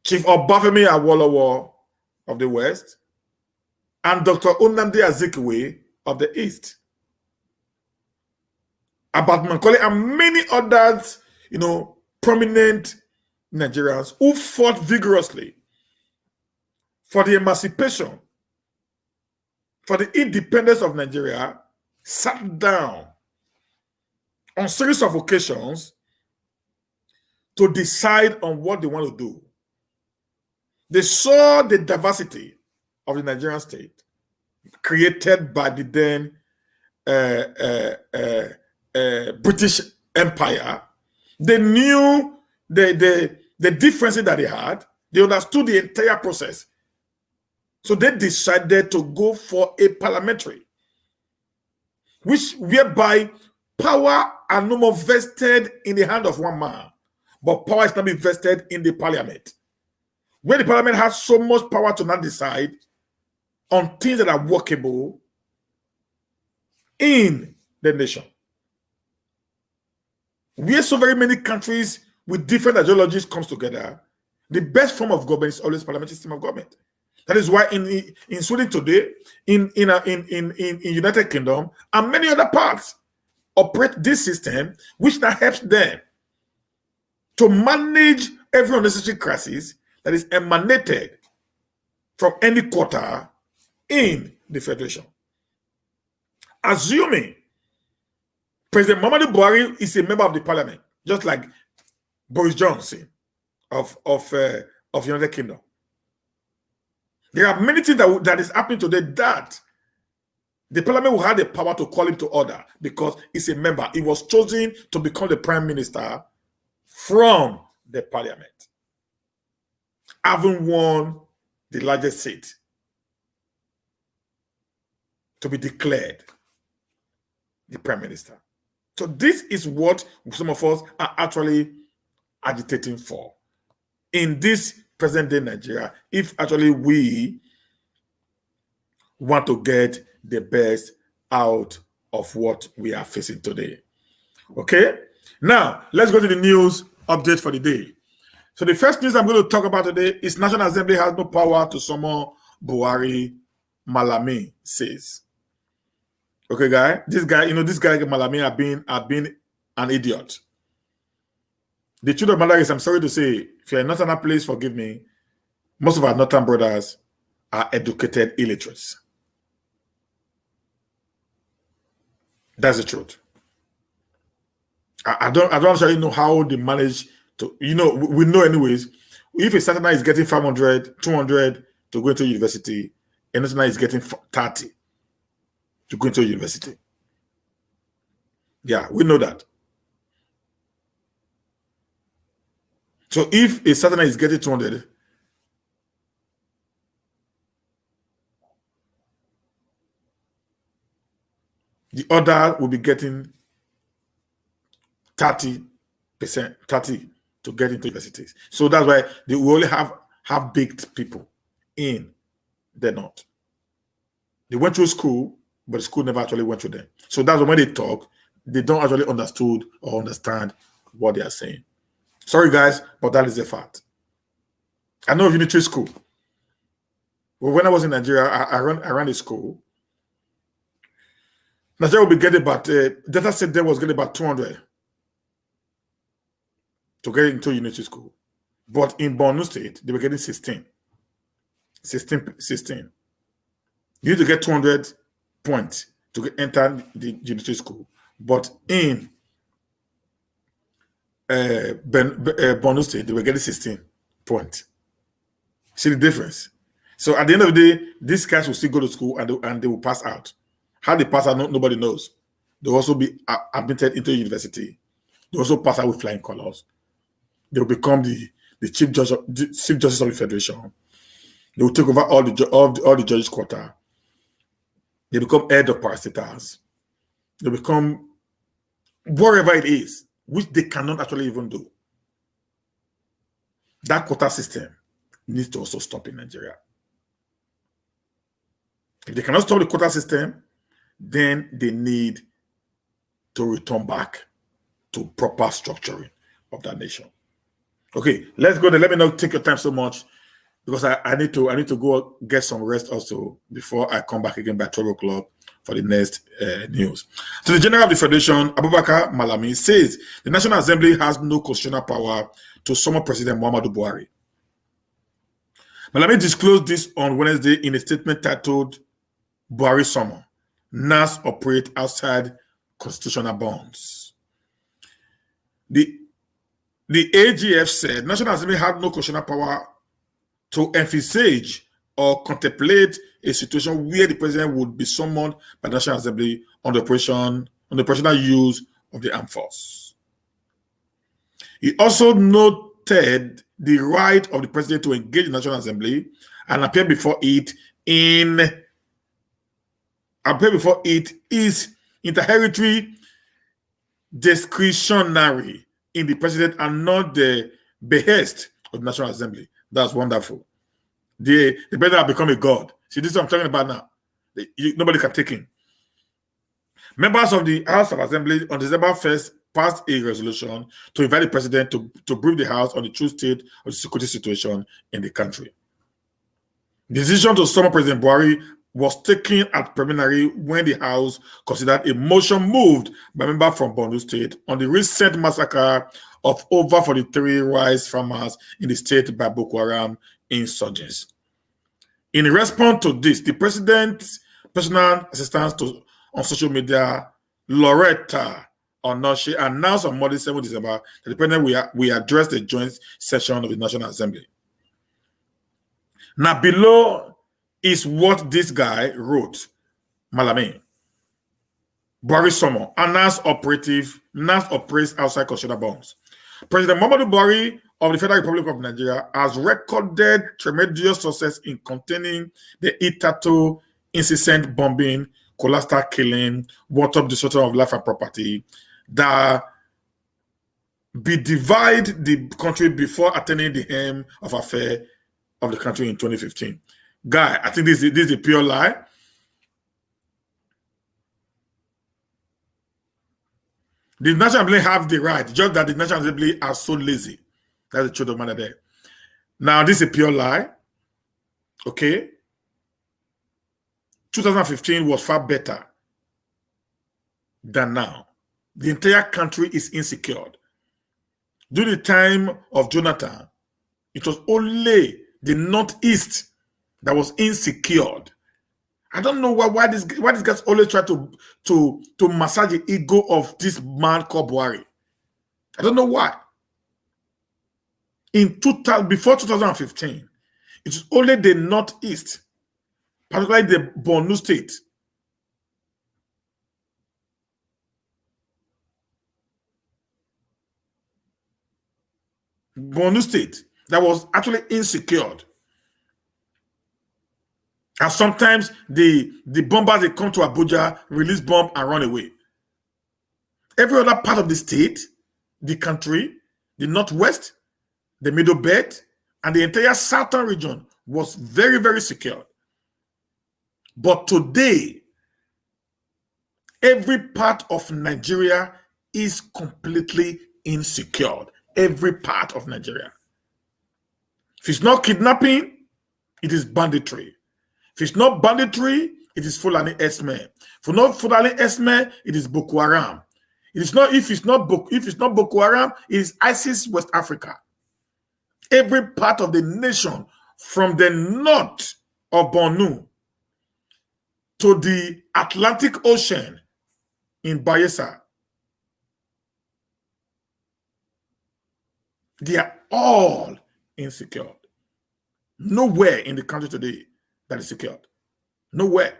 Chief Obafemi Awolowo of the West, and Dr. Nnamdi Azikiwe of the East. Abat Macaulay and many others, prominent Nigerians who fought vigorously for the emancipation, for the independence of Nigeria, sat down on a series of occasions to decide on what they want to do. They saw the diversity of the Nigerian state created by the then British Empire. They knew the differences that they had. They understood the entire process. So they decided to go for a parliamentary, whereby power are no more vested in the hand of one man, but power is now being vested in the parliament, where the parliament has so much power to now decide on things that are workable in the nation. Where so very many countries with different ideologies comes together, the best form of government is always parliamentary system of government. That is why in Sweden today, in United Kingdom, and many other parts operate this system, which now helps them to manage every unnecessary crisis that is emanated from any quarter in the federation. Assuming President Muhammadu Buhari is a member of the parliament, just like Boris Johnson of United Kingdom. There are many things that is happening today that the parliament will have the power to call him to order because he's a member. He was chosen to become the prime minister from the parliament, having won the largest seat to be declared the prime minister. So this is what some of us are actually agitating for in this present day Nigeria, if actually we want to get the best out of what we are facing today. Okay? Now, let's go to the news update for the day. So the first news I'm going to talk about today is National Assembly has no power to summon Buhari, Malami says. Okay, guy? This guy Malami have been an idiot. The truth of the matter is, I'm sorry to say, if you're in another place, forgive me, most of our northern brothers are educated illiterates. That's the truth. I don't actually know how they manage to, we know anyways, if a Saturday is getting 500, 200 to go into university, and another is getting 30 to go into university. Yeah, we know that. So if a Saturday is getting 200, the other will be getting 30% to get into universities. So that's why they will only have half-baked people in the north. They went through school, but the school never actually went through them. So that's when they talk, they don't actually understand what they are saying. Sorry, guys, but that is a fact. I know of unitary school. Well, when I was in Nigeria, I ran a school. Nigeria will be getting about, data set there was getting about 200 to get into unitary school. But in Borno State, they were getting 16. 16. You need to get 200 points to enter the unitary school. But in Borno State, they were getting 16 points. See the difference? So at the end of the day, these guys will still go to school and they will pass out. How they pass out, nobody knows. They'll also be admitted into university. They also pass out with flying colors. They will become the chief justice of the federation. They will take over all the judges' quarter. They become head of parastatals. They become whatever it is, which they cannot actually even do. That quota system needs to also stop in Nigeria. If they cannot stop the quota system, then they need to return back to proper structuring of that nation. Okay, let's go there. Let me not take your time so much because I need to go get some rest also before I come back again by 12 o'clock for the next news. So the General of the Federation, Abubakar Malami, says the National Assembly has no constitutional power to summon President Muhammadu Buhari. Malami disclosed this on Wednesday in a statement titled Buhari Summon. NAS operate outside constitutional bounds. The AGF said National Assembly had no constitutional power to envisage or contemplate a situation where the president would be summoned by the National Assembly on the operational use of the armed force. He also noted the right of the president to engage the National Assembly and appear before it is inter-hereditary discretionary in the president and not the behest of the National Assembly. That's wonderful. The president has become a god. See, this is what I'm talking about now. Nobody can take him. Members of the House of Assembly on December 1st passed a resolution to invite the president to brief the House on the true state of the security situation in the country. The decision to summon President Buhari was taken at preliminary when the House considered a motion moved by a member from Borno State on the recent massacre of over 43 rice farmers in the state by Boko Haram insurgents. In response to this, the president's personal assistant on social media, Loretta Onoche, announced on Monday, 7 December that the president will address the joint session of the National Assembly. Now, below is what this guy wrote, Malami. Buhari Summon, NAS operates outside constitutional bounds. President Muhammadu Buhari of the Federal Republic of Nigeria has recorded tremendous success in containing the Itato incessant bombing, collateral killing, water destruction of life and property that divide the country before attaining the aim of affair of the country in 2015. Guy, I think this is a pure lie. The National Assembly have the right, just that the National Assembly are so lazy. That's the truth of the matter there. Now, this is a pure lie. Okay? 2015 was far better than now. The entire country is insecure. During the time of Jonathan, it was only the Northeast that was insecure. I don't know why these guys always try to massage the ego of this man called Buhari. I don't know why. Before 2015, it was only the Northeast, particularly the Borno State, that was actually insecure. And sometimes the bombers, they come to Abuja, release bomb and run away. Every other part of the state, the country, the Northwest, the Middle Belt, and the entire southern region was very, very secure. But today, every part of Nigeria is completely insecure. Every part of Nigeria. If it's not kidnapping, it is banditry. If it's not banditry, it is Fulani Esme. For not Fulani Esme, it is Boko Haram. If it's not Boko Haram, it is ISIS West Africa. Every part of the nation, from the north of Borno to the Atlantic Ocean in Bayelsa, they are all insecure. Nowhere in the country today that is secured. Nowhere.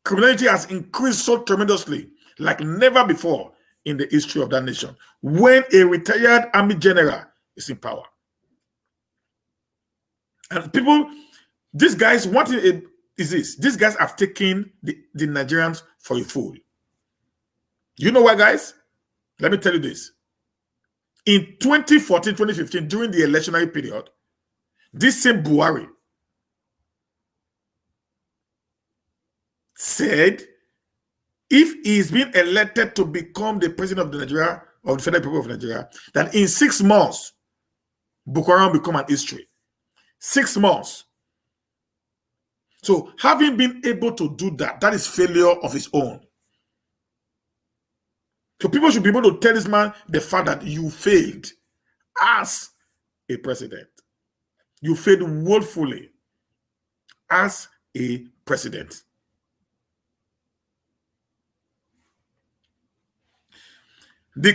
Criminality has increased so tremendously, like never before in the history of that nation, when a retired army general is in power. And people, these guys, what is this? These guys have taken the Nigerians for a fool. You know why, guys? Let me tell you this. In 2014, 2015, during the electionary period, this same Buhari said if he's been elected to become the president of Nigeria, of the Federal Republic of Nigeria, that in 6 months, Boko Haram will become an history. 6 months. So having been able to do that, that is failure of his own. So people should be able to tell this man the fact that you failed as a president. You failed woefully as a president. The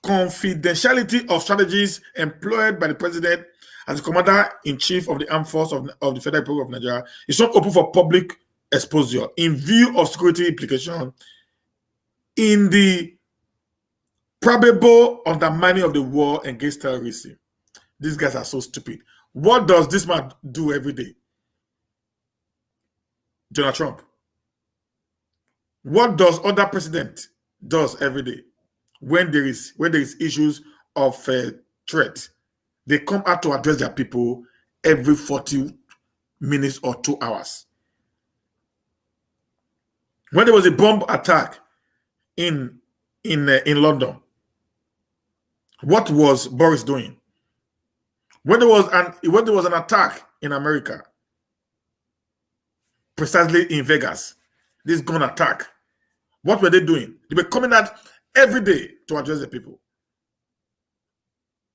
confidentiality of strategies employed by the president as the commander-in-chief of the armed force of the Federal Republic of Nigeria is not open for public exposure in view of security implications in the probable undermining of the war against terrorism. These guys are so stupid. What does this man do every day? Donald Trump. What does other president does every day when there is issues of threat? They come out to address their people every 40 minutes or 2 hours. When there was a bomb attack in London, what was Boris doing? When there was an attack in America, precisely in Vegas, this gun attack, what were they doing? They were coming out every day to address the people.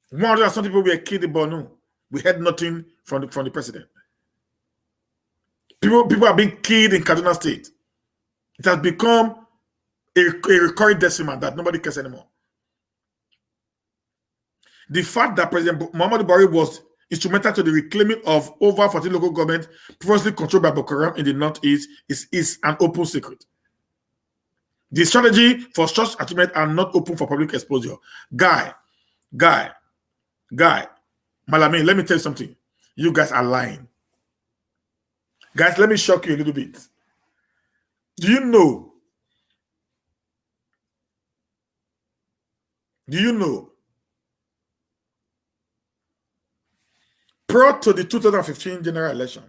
100 and some people were killed in Borno. We heard nothing from the president. People are being killed in Kaduna State. It has become a recurring decimal that nobody cares anymore. The fact that President Muhammadu Buhari was instrumental to the reclaiming of over 14 local governments previously controlled by Boko Haram in the Northeast is an open secret. The strategy for such achievements are not open for public exposure. Guy, malami, let me tell you something. You guys are lying. Guys, let me shock you a little bit. Do you know prior to the 2015 general election,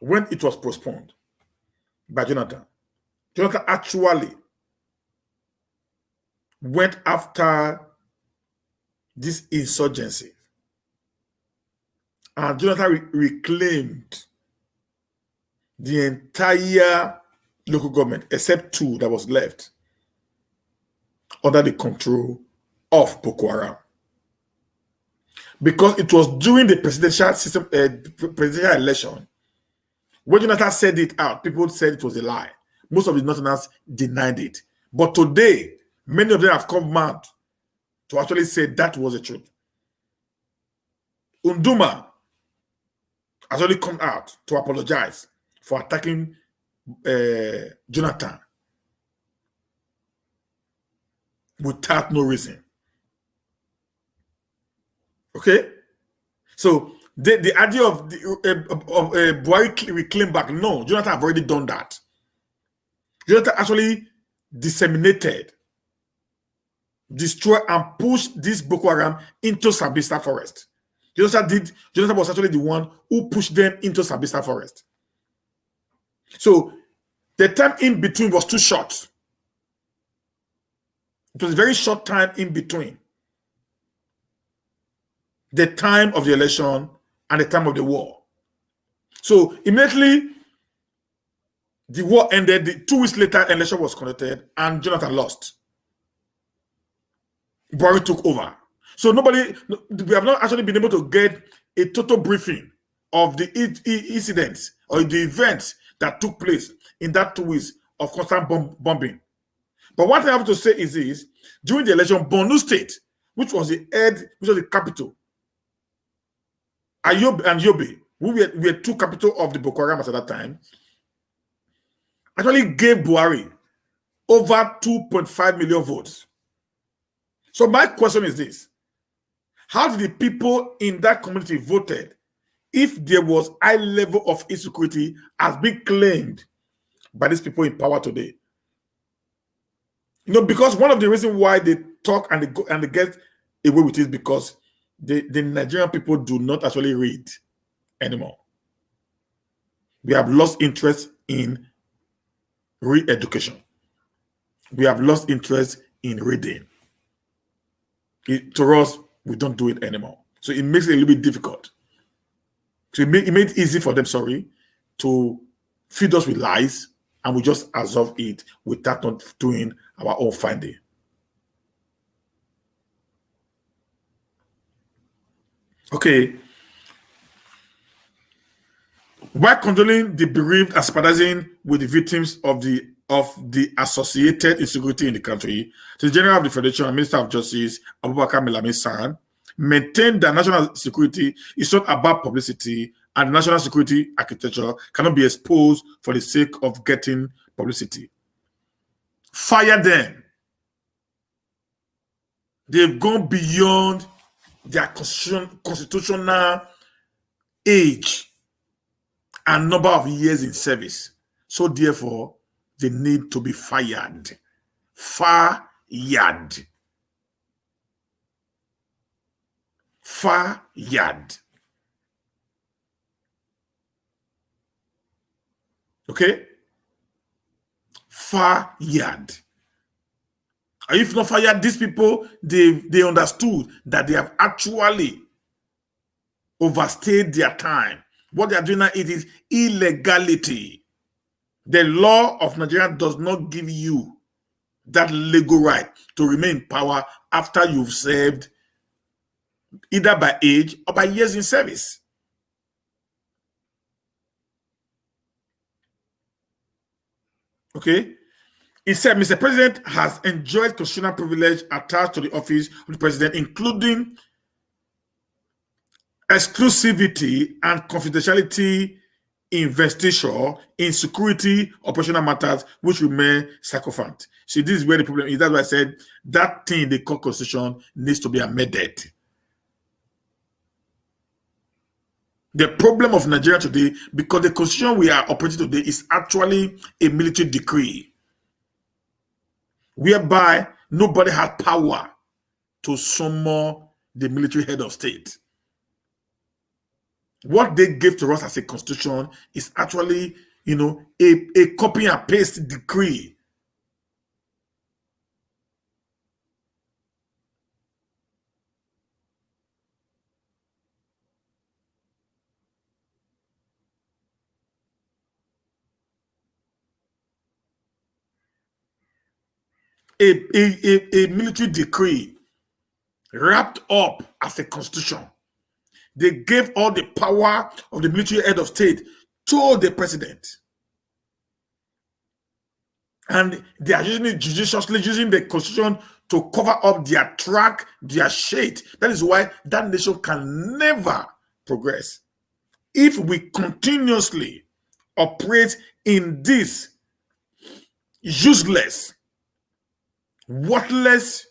when it was postponed by Jonathan actually went after this insurgency. And Jonathan reclaimed the entire local government, except 2 that was left, under the control of Boko Haram. Because it was during the presidential election, when Jonathan said it out, people said it was a lie. Most of the Northerners denied it. But today, many of them have come mad to actually say that was the truth. Unduma has only come out to apologize for attacking Jonathan without no reason. Okay? So the idea of Buhari reclaim back, no, Jonathan have already done that. Jonathan actually disseminated, destroyed, and pushed this Boko Haram into Sambisa forest. Jonathan was actually the one who pushed them into Sambisa forest. So the time in between was too short. It was a very short time in between the time of the election and the time of the war. So immediately the war ended, 2 weeks later, election was conducted, and Jonathan lost. Buhari took over. So we have not actually been able to get a total briefing of the incidents or the events that took place in that 2 weeks of constant bombing. But what I have to say is this: during the election, Borno State, which was the capital, Ayob and Yobe, who were 2 capitals of the Boko Haram at that time, actually gave Buhari over 2.5 million votes. So my question is this: how did the people in that community voted if there was high level of insecurity as being claimed by these people in power today? Because one of the reasons why they talk and they get away with it is because the Nigerian people do not actually read anymore. We have lost interest in re-education. We have lost interest in reading. To us, we don't do it anymore. So it makes it a little bit difficult. So it made it easy for them, to feed us with lies, and we just absorb it without not doing our own finding. Okay. While condoling the bereaved and sympathizing with the victims of the associated insecurity in the country, the General of the Federation and Minister of Justice, Abubakar Malami San, maintained that national security is not about publicity, and national security architecture cannot be exposed for the sake of getting publicity. Fire them. They've gone beyond their constitutional age and number of years in service. So therefore, they need to be fired. Fired. Fired. Okay? Fired. If not fired, these people, they understood that they have actually overstayed their time. What they are doing now, it is illegality. The law of Nigeria does not give you that legal right to remain in power after you've served either by age or by years in service. Okay? It said Mr. President has enjoyed constitutional privilege attached to the office of the president, including exclusivity and confidentiality investiture in security operational matters which remain sacrosanct. See, this is where the problem is. That's why I said that thing they call constitution needs to be amended. The problem of Nigeria today, because the constitution we are operating today is actually a military decree, whereby nobody has power to summon the military head of state. What they gave to us as a constitution is actually, a copy and paste decree. A military decree wrapped up as a constitution. They gave all the power of the military head of state to the president. And they are using it judiciously, using the constitution to cover up their track, their shade. That is why that nation can never progress. If we continuously operate in this useless, worthless,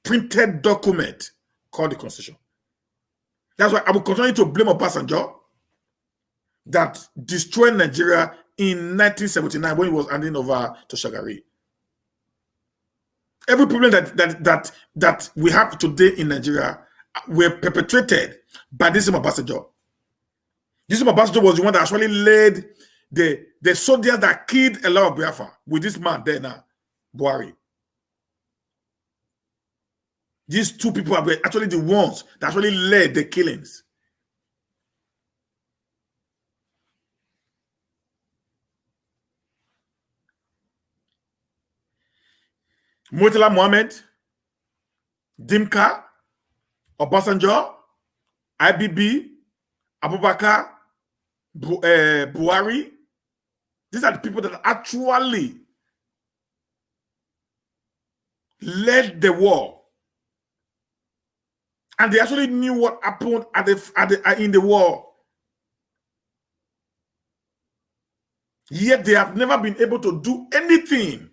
printed document called the Constitution. That's why I will continue to blame Obasanjo that destroyed Nigeria in 1979 when he was handing over to Shagari. Every problem that we have today in Nigeria were perpetrated by this Obasanjo. This Obasanjo was the one that actually led the soldiers that killed a lot of Biafra with this man there now, Buhari. These two people are actually the ones that actually led the killings. Murtala Mohammed, Dimka, Obasanjo, IBB, Abubakar, Buhari. These are the people that actually led the war. And they actually knew what happened in the war. Yet they have never been able to do anything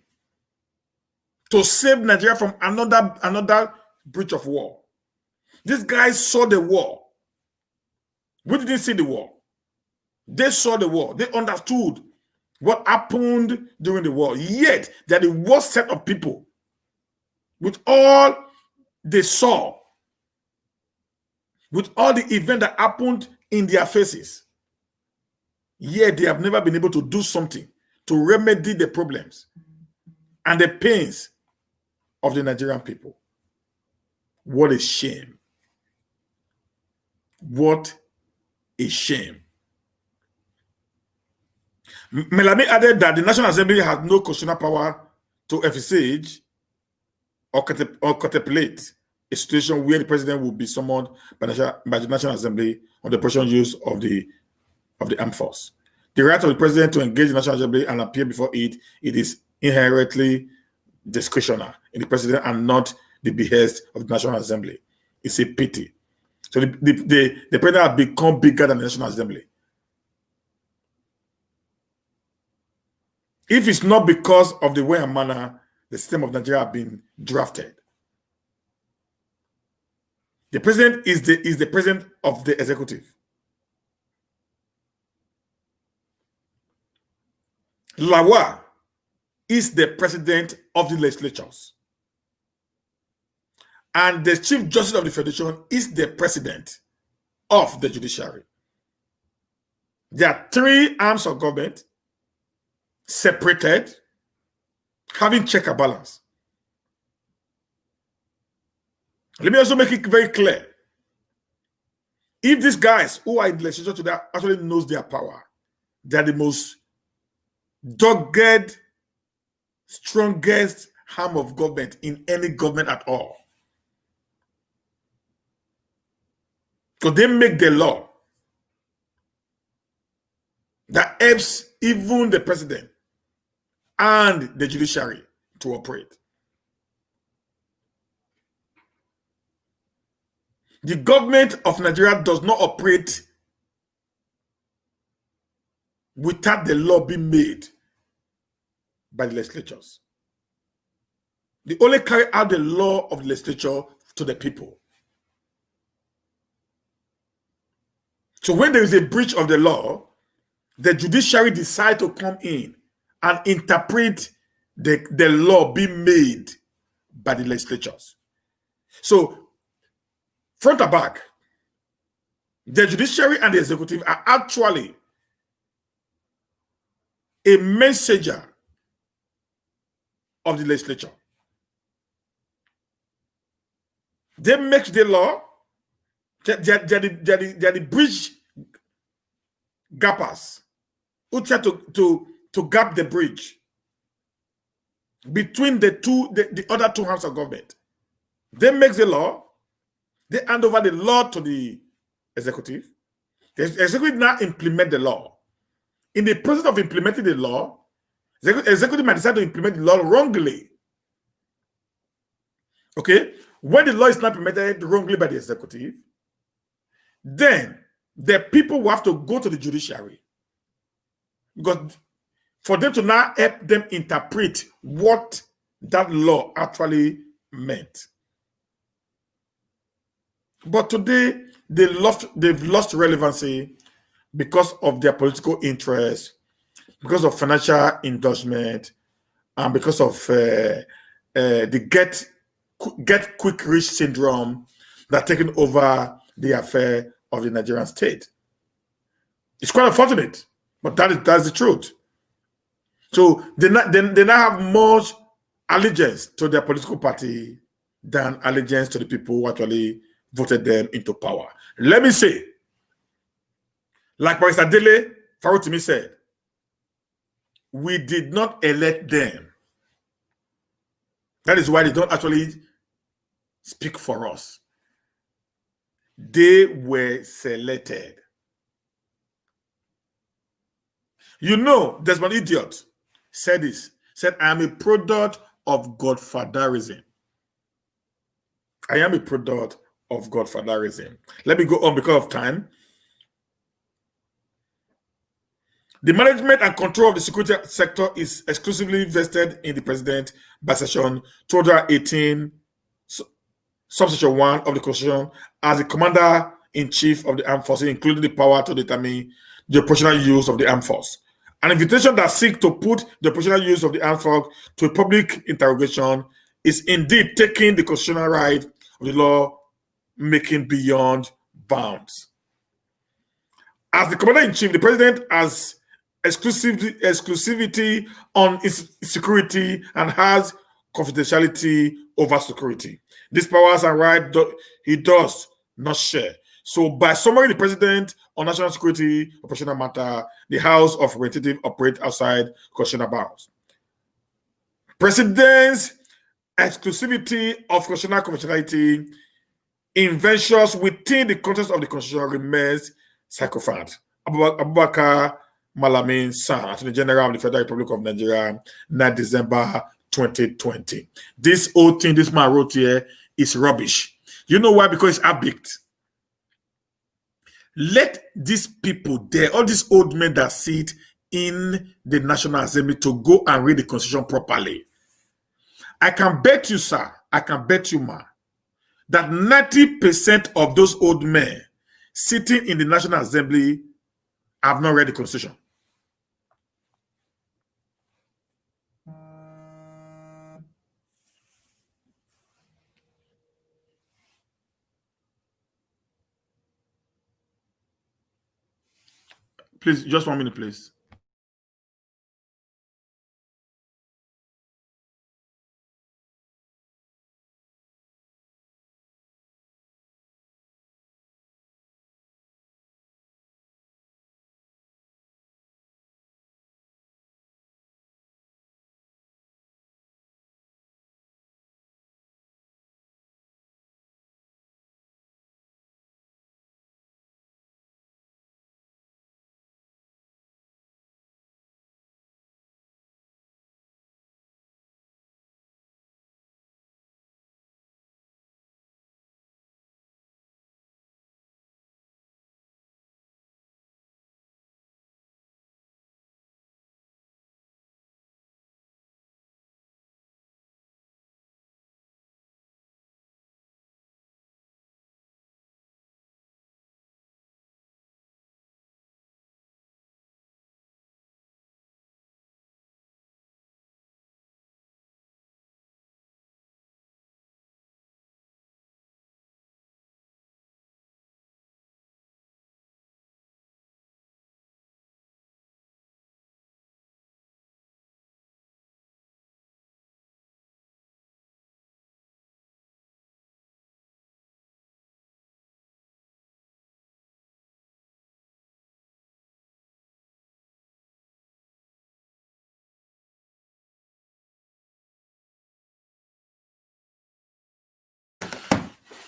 to save Nigeria from another breach of war. These guys saw the war. We didn't see the war. They saw the war. They understood what happened during the war. Yet they're the worst set of people with all they saw, with all the events that happened in their faces. Yet they have never been able to do something to remedy the problems and the pains of the Nigerian people. What a shame. What a shame. Malami added that the National Assembly has no constitutional power to envisage or contemplate a situation where the president will be summoned by the National Assembly on the operational use of the armed force. The right of the president to engage the National Assembly and appear before it is inherently discretionary in the president and not the behest of the National Assembly. It's a pity. So the president has become bigger than the National Assembly. If it's not because of the way and manner the system of Nigeria have been drafted, the president is the president of the executive. Lawa is the president of the legislatures. And the Chief Justice of the Federation is the president of the judiciary. There are three arms of government separated, having check and balance. Let me also make it very clear. If these guys who are in the legislature today actually knows their power, they are the most dogged, strongest arm of government in any government at all. Because they make the law that helps even the president and the judiciary to operate. The government of Nigeria does not operate without the law being made by the legislatures. They only carry out the law of the legislature to the people. So when there is a breach of the law, the judiciary decides to come in and interpret the law being made by the legislatures. So, front and back, the judiciary and the executive are actually a messenger of the legislature. They make the law, they're the bridge gappers who try to gap the bridge between the other two arms of government. They make the law, they hand over the law to the executive. The executive now implement the law. In the process of implementing the law, the executive might decide to implement the law wrongly. Okay? When the law is not implemented wrongly by the executive, then the people will have to go to the judiciary, because for them to now help them interpret what that law actually meant. But today, they've lost relevancy because of their political interests, because of financial endorsement, and because of the get quick rich syndrome that taken over the affair of the Nigerian state. It's quite unfortunate, but that's the truth. So they now have more allegiance to their political party than allegiance to the people who actually voted them into power. Let me say, like Professor Dele Farotimi said, we did not elect them. That is why they don't actually speak for us. They were selected. You know, Desmond Idiot said this. Said, I am a product of godfatherism. I am a product of godfatherism. Let me go on because of time. The management and control of the security sector is exclusively vested in the president by section 218, subsection 1 of the Constitution, as the commander-in-chief of the armed forces, including the power to determine the operational use of the armed force. An invitation that seeks to put the operational use of the armed force to a public interrogation is indeed taking the constitutional right of the law making beyond bounds. As the commander-in-chief, the president has exclusivity on its security and has confidentiality over security. These powers and rights he does not share. So by summary, the president on national security operational matter, the House of Representatives operate outside constitutional bounds. President's exclusivity of constitutional confidentiality in ventures within the context of the constitution remains sacrosanct. Abubakar Malami, son, Attorney General of the Federal Republic of Nigeria, 9 December 2020. This whole thing this man wrote here is rubbish. You know why? Because it's abject. Let these people there, all these old men that sit in the National Assembly, to go and read the Constitution properly. I can bet you, sir, I can bet you, ma, that 90% of those old men sitting in the National Assembly have not read the Constitution. Please, just 1 minute, please.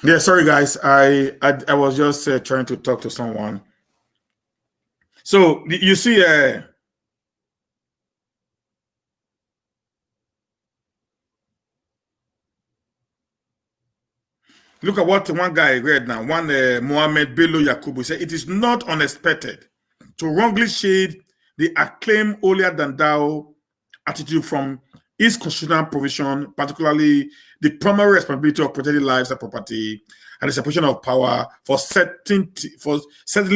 Yeah, sorry guys, I was just trying to talk to someone. So you see, look at what one guy read now. One Mohammed Bello Yakubu said, "It is not unexpected to wrongly shade the acclaimed holier than thou attitude from its constitutional provision, particularly the primary responsibility of protecting lives and property and the separation of power for settling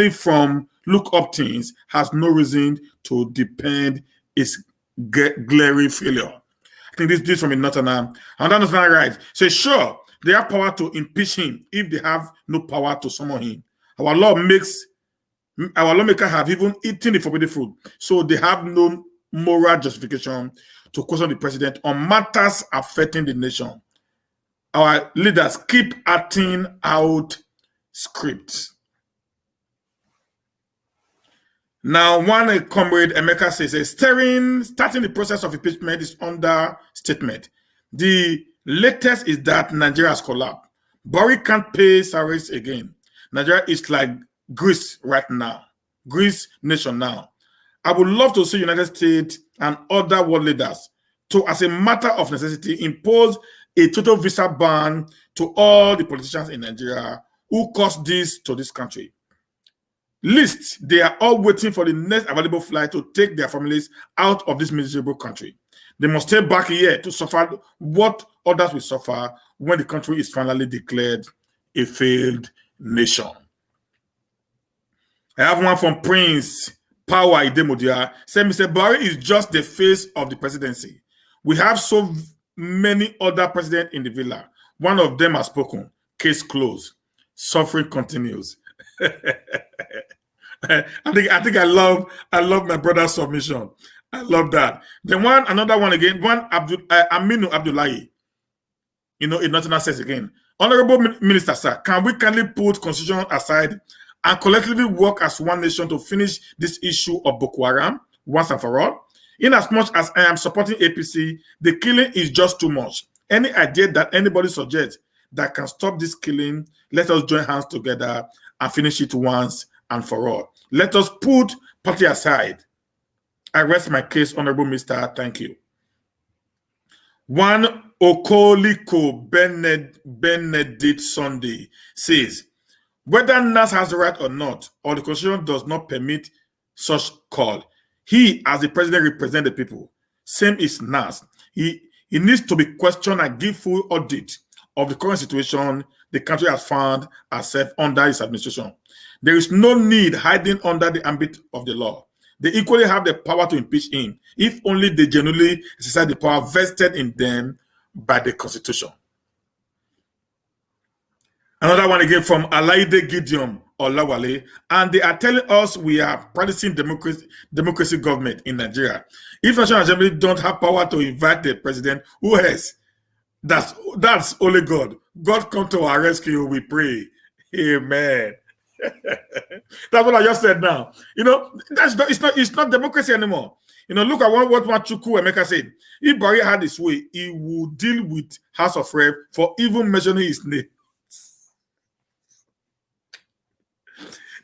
from look-up things has no reason to depend its glaring failure." I think this from a Northerner, and that's not right. So sure, they have power to impeach him if they have no power to summon him. Our lawmakers have even eaten the forbidden fruit, so they have no moral justification to question the president on matters affecting the nation. Our leaders keep acting out scripts. Now, one comrade Emeka says, starting the process of impeachment is understatement. The latest is that Nigeria has collapsed. Buhari can't pay salaries again. Nigeria is like Greece right now. Greece nation now. I would love to see United States and other world leaders to, as a matter of necessity, impose a total visa ban to all the politicians in Nigeria who caused this to this country. Least they are all waiting for the next available flight to take their families out of this miserable country. They must stay back here to suffer what others will suffer when the country is finally declared a failed nation. I have one from Prince Power Idemodia. Said Mr. Buhari is just the face of the presidency. We have so many other presidents in the villa. One of them has spoken. Case closed. Suffering continues. I love my brother's submission. I love that. Then another one again, Aminu Abdullahi, in nothing says again. Honorable Minister, sir, can we kindly put constitution aside and collectively work as one nation to finish this issue of Boko Haram once and for all? In as much as I am supporting APC, the killing is just too much. Any idea that anybody suggests that can stop this killing, let us join hands together and finish it once and for all. Let us put party aside. I rest my case, Honorable Mr. Thank you. One Okoliko Benedict Sunday says, whether NAS has the right or not, or the Constitution does not permit such call, he, as the president, represents the people. Same is NAS. He needs to be questioned and give full audit of the current situation the country has found herself under his administration. There is no need hiding under the ambit of the law. They equally have the power to impeach him, if only they genuinely exercise the power vested in them by the Constitution. Another one again from Alaide Gideon Olawale, and they are telling us we are practicing democracy government in Nigeria. If National Assembly don't have power to invite the president, who has? That's only God. God come to our rescue, we pray. Amen. That's what I just said now. It's not democracy anymore. Look at what Chukwu Emeka said. If Buhari had his way, he would deal with House of Rep for even mentioning his name.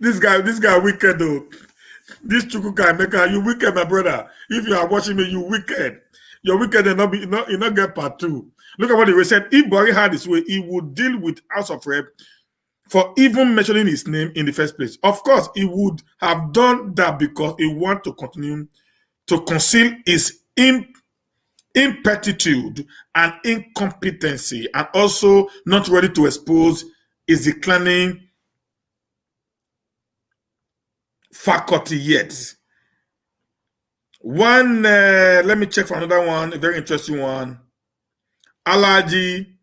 This guy wicked though. This Chukwu Emeka, you wicked, my brother. If you are watching me, you wicked. You're wicked and not get part two. Look at what he said. If Buhari had his way, he would deal with House of Rep for even mentioning his name in the first place. Of course, he would have done that because he wanted to continue to conceal his ineptitude and incompetency, and also not ready to expose his declining faculty yet. Let me check for another one, a very interesting one. Alaji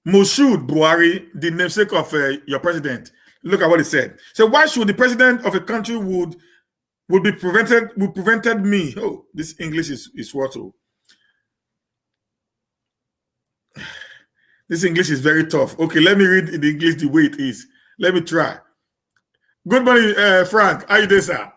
Moshood Buhari, the namesake of your president. Look at what he said. So why should the president of a country would prevented me? Oh, this English is what? Oh. This English is very tough. Okay, let me read the English the way it is. Let me try. Good morning, Frank. How you doing, sir?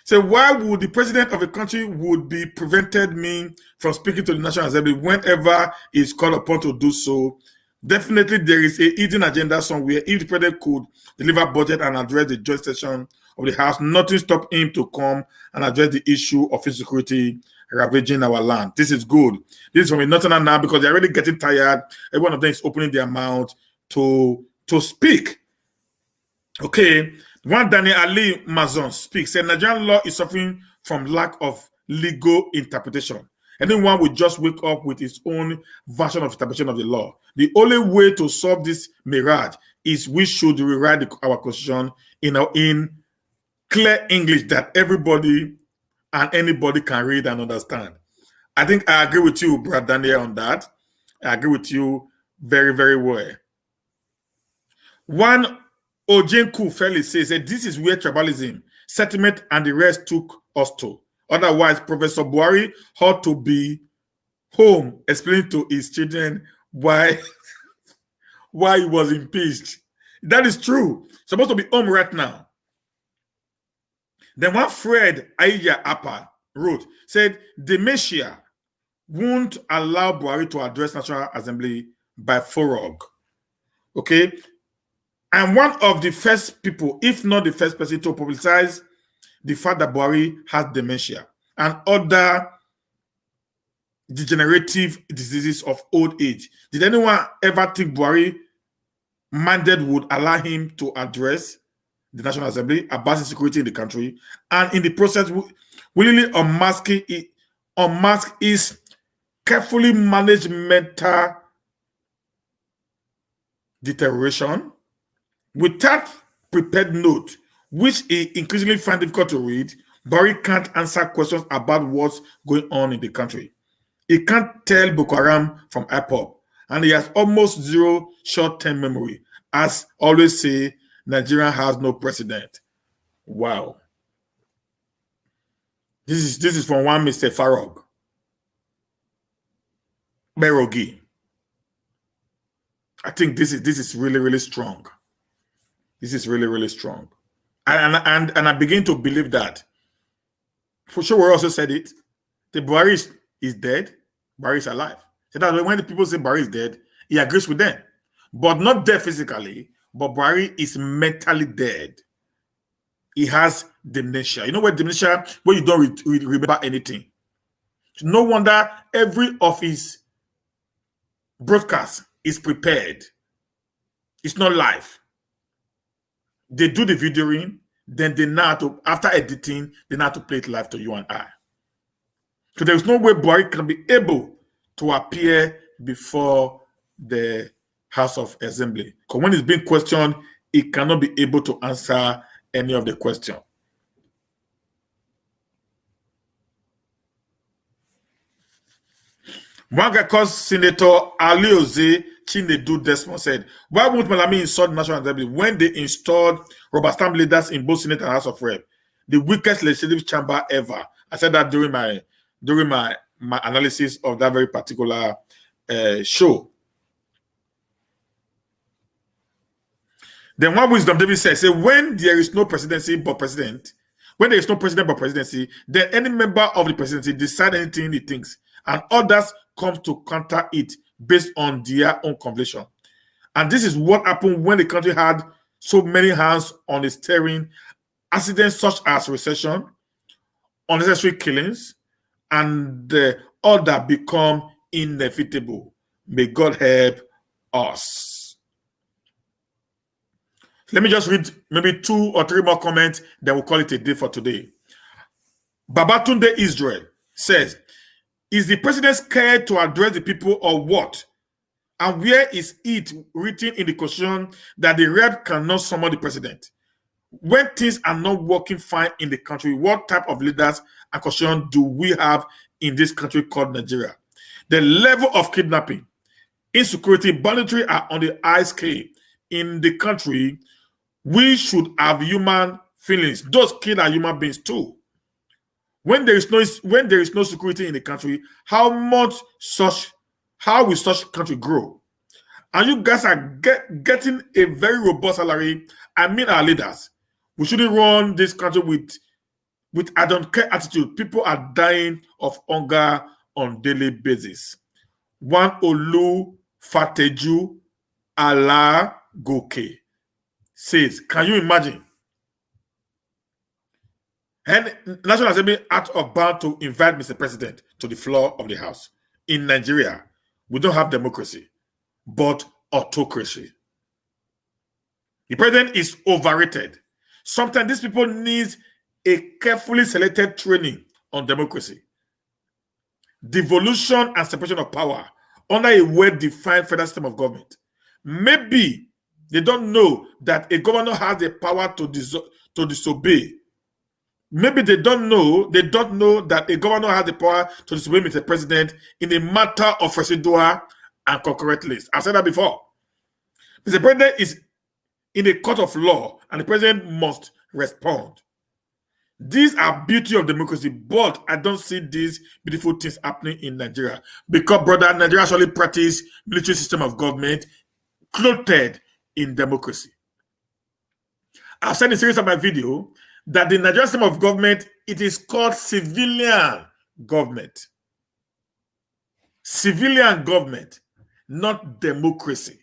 So why would the president of a country would be prevented me from speaking to the National Assembly whenever he's called upon to do so? Definitely there is a hidden agenda somewhere. If the president could deliver budget and address the joint session of the House, nothing stopped him to come and address the issue of insecurity ravaging our land. This is good. This is from a northern now because they're already getting tired. Every one of them is opening their mouth to speak. Okay. One Daniel Ali Mazon speaks, said Nigerian law is suffering from lack of legal interpretation. Anyone will just wake up with his own version of interpretation of the law. The only way to solve this mirage is we should rewrite our constitution in clear English that everybody and anybody can read and understand. I think I agree with you, Brad Daniel, on that. I agree with you very, very well. One Ojenku Felix says that this is where tribalism, sentiment, and the rest took us to. Otherwise, Professor Buhari ought to be home explaining to his children why he was impeached. That is true. Supposed to be home right now. Then one Fred NAIJA Appa wrote, said, dementia won't allow Buhari to address National Assembly by Forog. Okay? And one of the first people, if not the first person, to publicize the fact that Buhari has dementia and other degenerative diseases of old age. Did anyone ever think Buhari mandate would allow him to address the National Assembly about security in the country, and in the process willingly unmask his carefully managed mental deterioration? Without prepared note, which he increasingly finds difficult to read, Buhari can't answer questions about what's going on in the country. He can't tell Boko Haram from IPOB, and he has almost zero short-term memory. As always say, Nigeria has no president. Wow. This is from one Mr. Farog Berogi. I think this is really, really strong. This is really, really strong. And I begin to believe that. For sure, we also said it. The Buhari is dead. Buhari is alive. So that when the people say Buhari is dead, he agrees with them. But not dead physically, but Buhari is mentally dead. He has dementia. You know what dementia, where you don't remember anything. No wonder every of his broadcast is prepared. It's not live. They do the videoing, then they now to, after editing, they now to play it live to you and I. So there's no way Buhari can be able to appear before the House of Assembly. Because when it's being questioned, he cannot be able to answer any of the question. One guy called Senator Alioze Chinedu Desmond said, why won't Malami insult the National Assembly when they installed rubber stamp leaders in both Senate and House of Rep? The weakest legislative chamber ever. I said that during my analysis of that very particular show. Then one wisdom David says, when there is no presidency but president, when there is no president but presidency, then any member of the presidency decide anything he thinks, and others come to counter it based on their own conviction. And this is what happened when the country had so many hands on the steering. Accidents such as recession, unnecessary killings, and all that become inevitable. May God help us. Let me just read maybe 2 or 3 more comments, then we'll call it a day for today. Babatunde Israel says, is the president scared to address the people or what? And where is it written in the Constitution that the rep cannot summon the president? When things are not working fine in the country, what type of leaders and constitution do we have in this country called Nigeria? The level of kidnapping, insecurity, banditry are on the high scale in the country. We should have human feelings. Those kids are human beings too. When there is no security in the country, how will such country grow? And you guys are getting a very robust salary. I mean, our leaders. We shouldn't run this country with I don't care attitude. People are dying of hunger on daily basis. One Olu Fateju Ala Goke says, can you imagine? And National Assembly out of bound to invite Mr. President to the floor of the House. In Nigeria, we don't have democracy, but autocracy. The president is overrated. Sometimes these people need a carefully selected training on democracy, devolution and separation of power under a well-defined federal system of government. Maybe they don't know that a governor has the power to disobey. Maybe they don't know that a governor has the power to disobey Mr. President in a matter of residual and concurrent list. I've said that before. Mr. President is in a court of law, and the president must respond. These are beauty of democracy, but I don't see these beautiful things happening in Nigeria because, brother, Nigeria actually practice military system of government clothed in democracy. I've said in a series of my video that the Nigerian system of government, it is called civilian government. Civilian government, not democracy.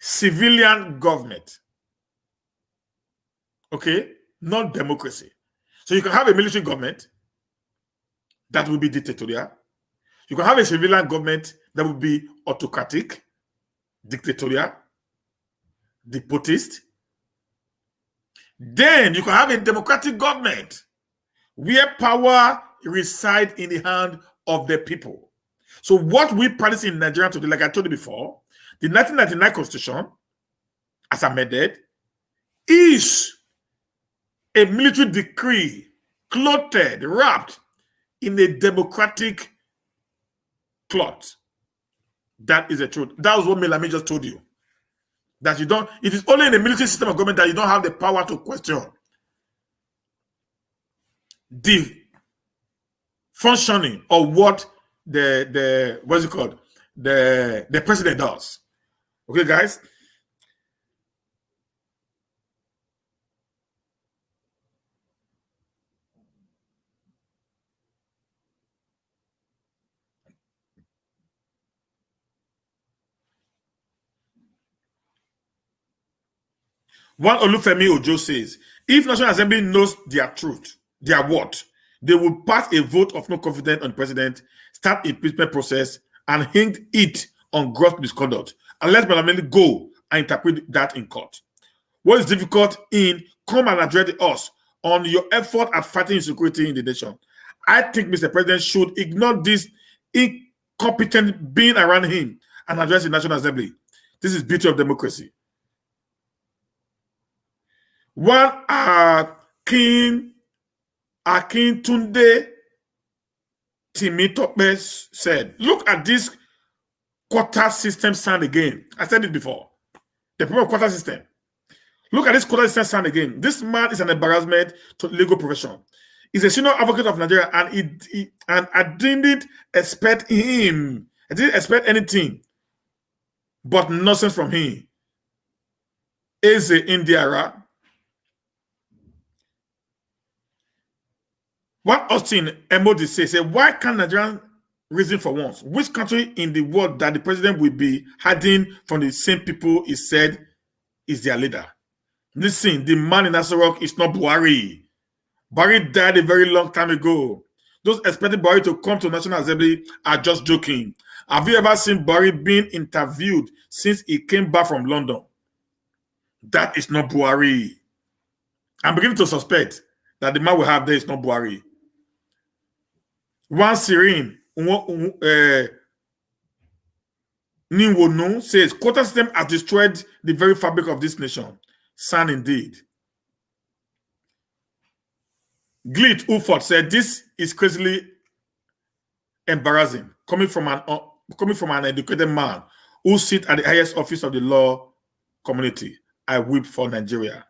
Civilian government. Okay? Not democracy. So you can have a military government that will be dictatorial. You can have a civilian government that will be autocratic, dictatorial, despotist. Then you can have a democratic government where power resides in the hand of the people. So what we practice in Nigeria today, like I told you before, the 1999 Constitution, as amended, is a military decree clothed, wrapped in a democratic cloth. That is the truth. That was what Malami just told you. That you don't, it is only in the military system of government that you don't have the power to question the functioning of what the what's it called? The president does. Okay, guys? One Olufemi Ojo says, if National Assembly knows their truth, their what, they will pass a vote of no confidence on the president, start impeachment process, and hang it on gross misconduct, and let Malami go and interpret that in court. What is difficult in come and address us on your effort at fighting insecurity in the nation? I think Mr. President should ignore this incompetent being around him and address the National Assembly. This is beauty of democracy. One Akin Tunde Timitope said, look at this quota system sound again. I said it before. The problem of quota system. Look at this quota system sound again. This man is an embarrassment to the legal profession. He's a senior advocate of Nigeria, and I didn't expect him. I didn't expect anything but nonsense from him. Eze Indiara. What Austin Emodi said, why can't Nigerian reason for once? Which country in the world that the president will be hiding from the same people he said is their leader? Listen, the man in Asarok is not Buhari. Buhari died a very long time ago. Those expecting Buhari to come to National Assembly are just joking. Have you ever seen Buhari being interviewed since he came back from London? That is not Buhari. I'm beginning to suspect that the man we have there is not Buhari. One Serene Ninwonu says, quota system has destroyed the very fabric of this nation. Sad indeed. Glit Uford said, this is crazily embarrassing, coming from an educated man who sits at the highest office of the law community. I weep for Nigeria.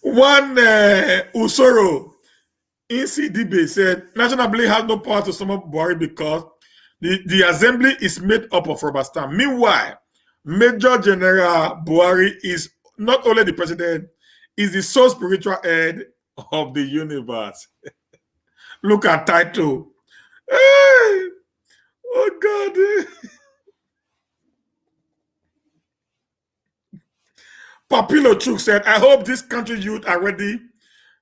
One Usoro in CDB said, National Assembly has no power to summon Buhari because the assembly is made up of rubber stamp. Meanwhile, Major General Buhari is not only the president, is the sole spiritual head of the universe. Look at title. Hey! Oh God. Papilo Chuk said, I hope this country youth are ready,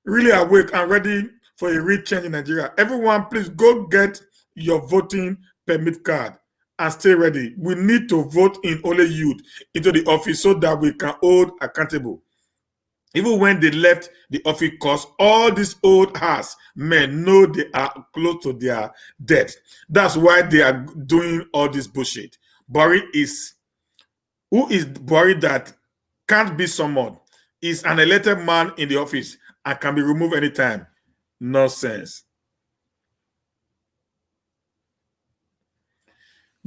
really awake and ready for a real change in Nigeria. Everyone, please go get your voting permit card and stay ready. We need to vote in only youth into the office so that we can hold accountable. Even when they left the office, because all these old ass men know they are close to their death. That's why they are doing all this bullshit. Buhari is, who is Buhari that can't be summoned? Is an elected man in the office and can be removed anytime. Nonsense.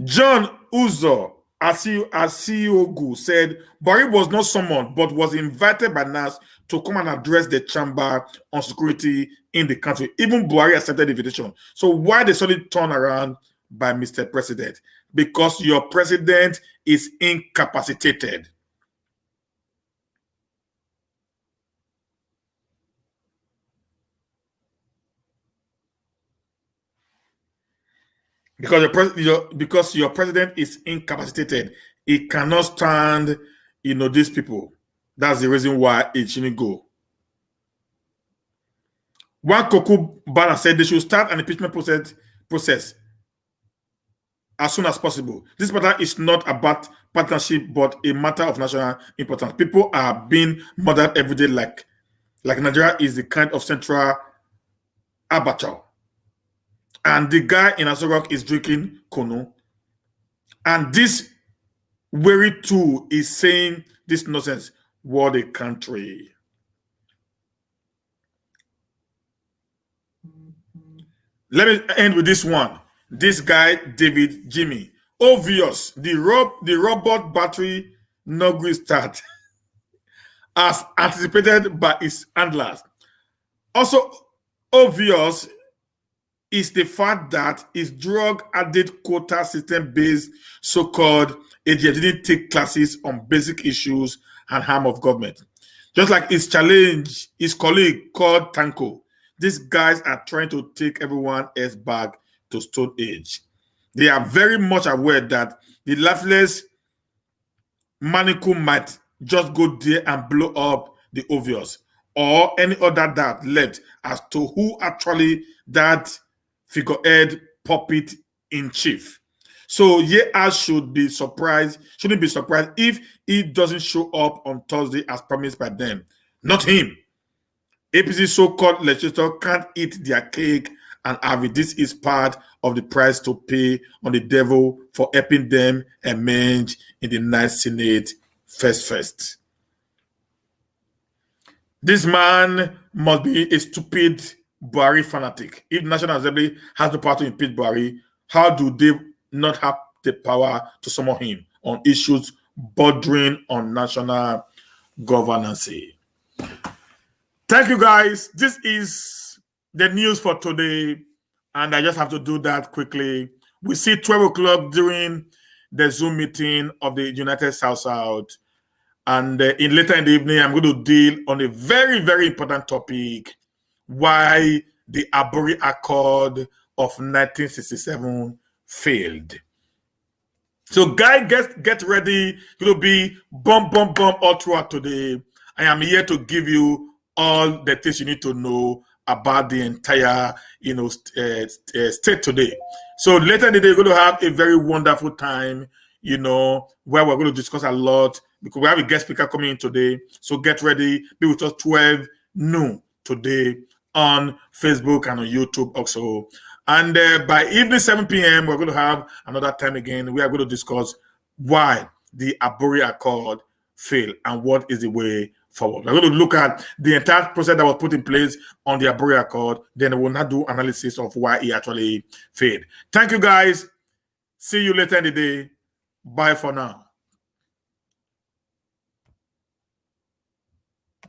John Uzo Asiogu said Buhari was not summoned but was invited by NAS to come and address the chamber on security in the country. Even Buhari accepted the invitation. So why they suddenly turn around by Mr. President? Because your president is incapacitated. Because your president is incapacitated, he cannot stand, these people. That's the reason why it shouldn't go. One Koku Bala said they should start an impeachment process as soon as possible. This matter is not about partnership, but a matter of national importance. People are being murdered every day, like Nigeria is the kind of central abattoir. And the guy in Asorok is drinking Kono. And this weary tool is saying this nonsense. What a country. Let me end with this one. This guy, David Jimmy. Obvious, the robot battery no good start as anticipated by its handlers. Also obvious is the fact that his drug addict quota system based so-called AGF didn't take classes on basic issues and harm of government. Just like his colleague called Tanko, these guys are trying to take everyone else back to Stone Age. They are very much aware that the lifeless maniacal might just go there and blow up the obvious or any other that left as to who actually that figurehead puppet in chief. So I shouldn't be surprised if he doesn't show up on Thursday as promised by them. Not him. APC so-called legislator can't eat their cake and have it. This is part of the price to pay on the devil for helping them emerge in the night Senate first. This man must be a stupid Buhari fanatic. If National Assembly has the power to impeach Buhari, how do they not have the power to summon him on issues bordering on national governance? Thank you, guys. This is the news for today, and I just have to do that quickly. We see 12 o'clock during the Zoom meeting of the United South, and later in the evening, I'm going to deal on a very, very important topic: why the Aburi Accord of 1967 failed. So, guys, get ready. It will be bomb all throughout today. I am here to give you all the things you need to know about the entire, state today. So later in the day, we're going to have a very wonderful time, where we're going to discuss a lot because we have a guest speaker coming in today. So get ready. Be with us 12 noon today on Facebook and on YouTube also. And by evening 7 p.m., we're going to have another time again. We are going to discuss why the Aburi Accord failed and what is the way forward. We're going to look at the entire process that was put in place on the Aburi Accord. Then we'll not do analysis of why it actually failed. Thank you, guys. See you later in the day. Bye for now.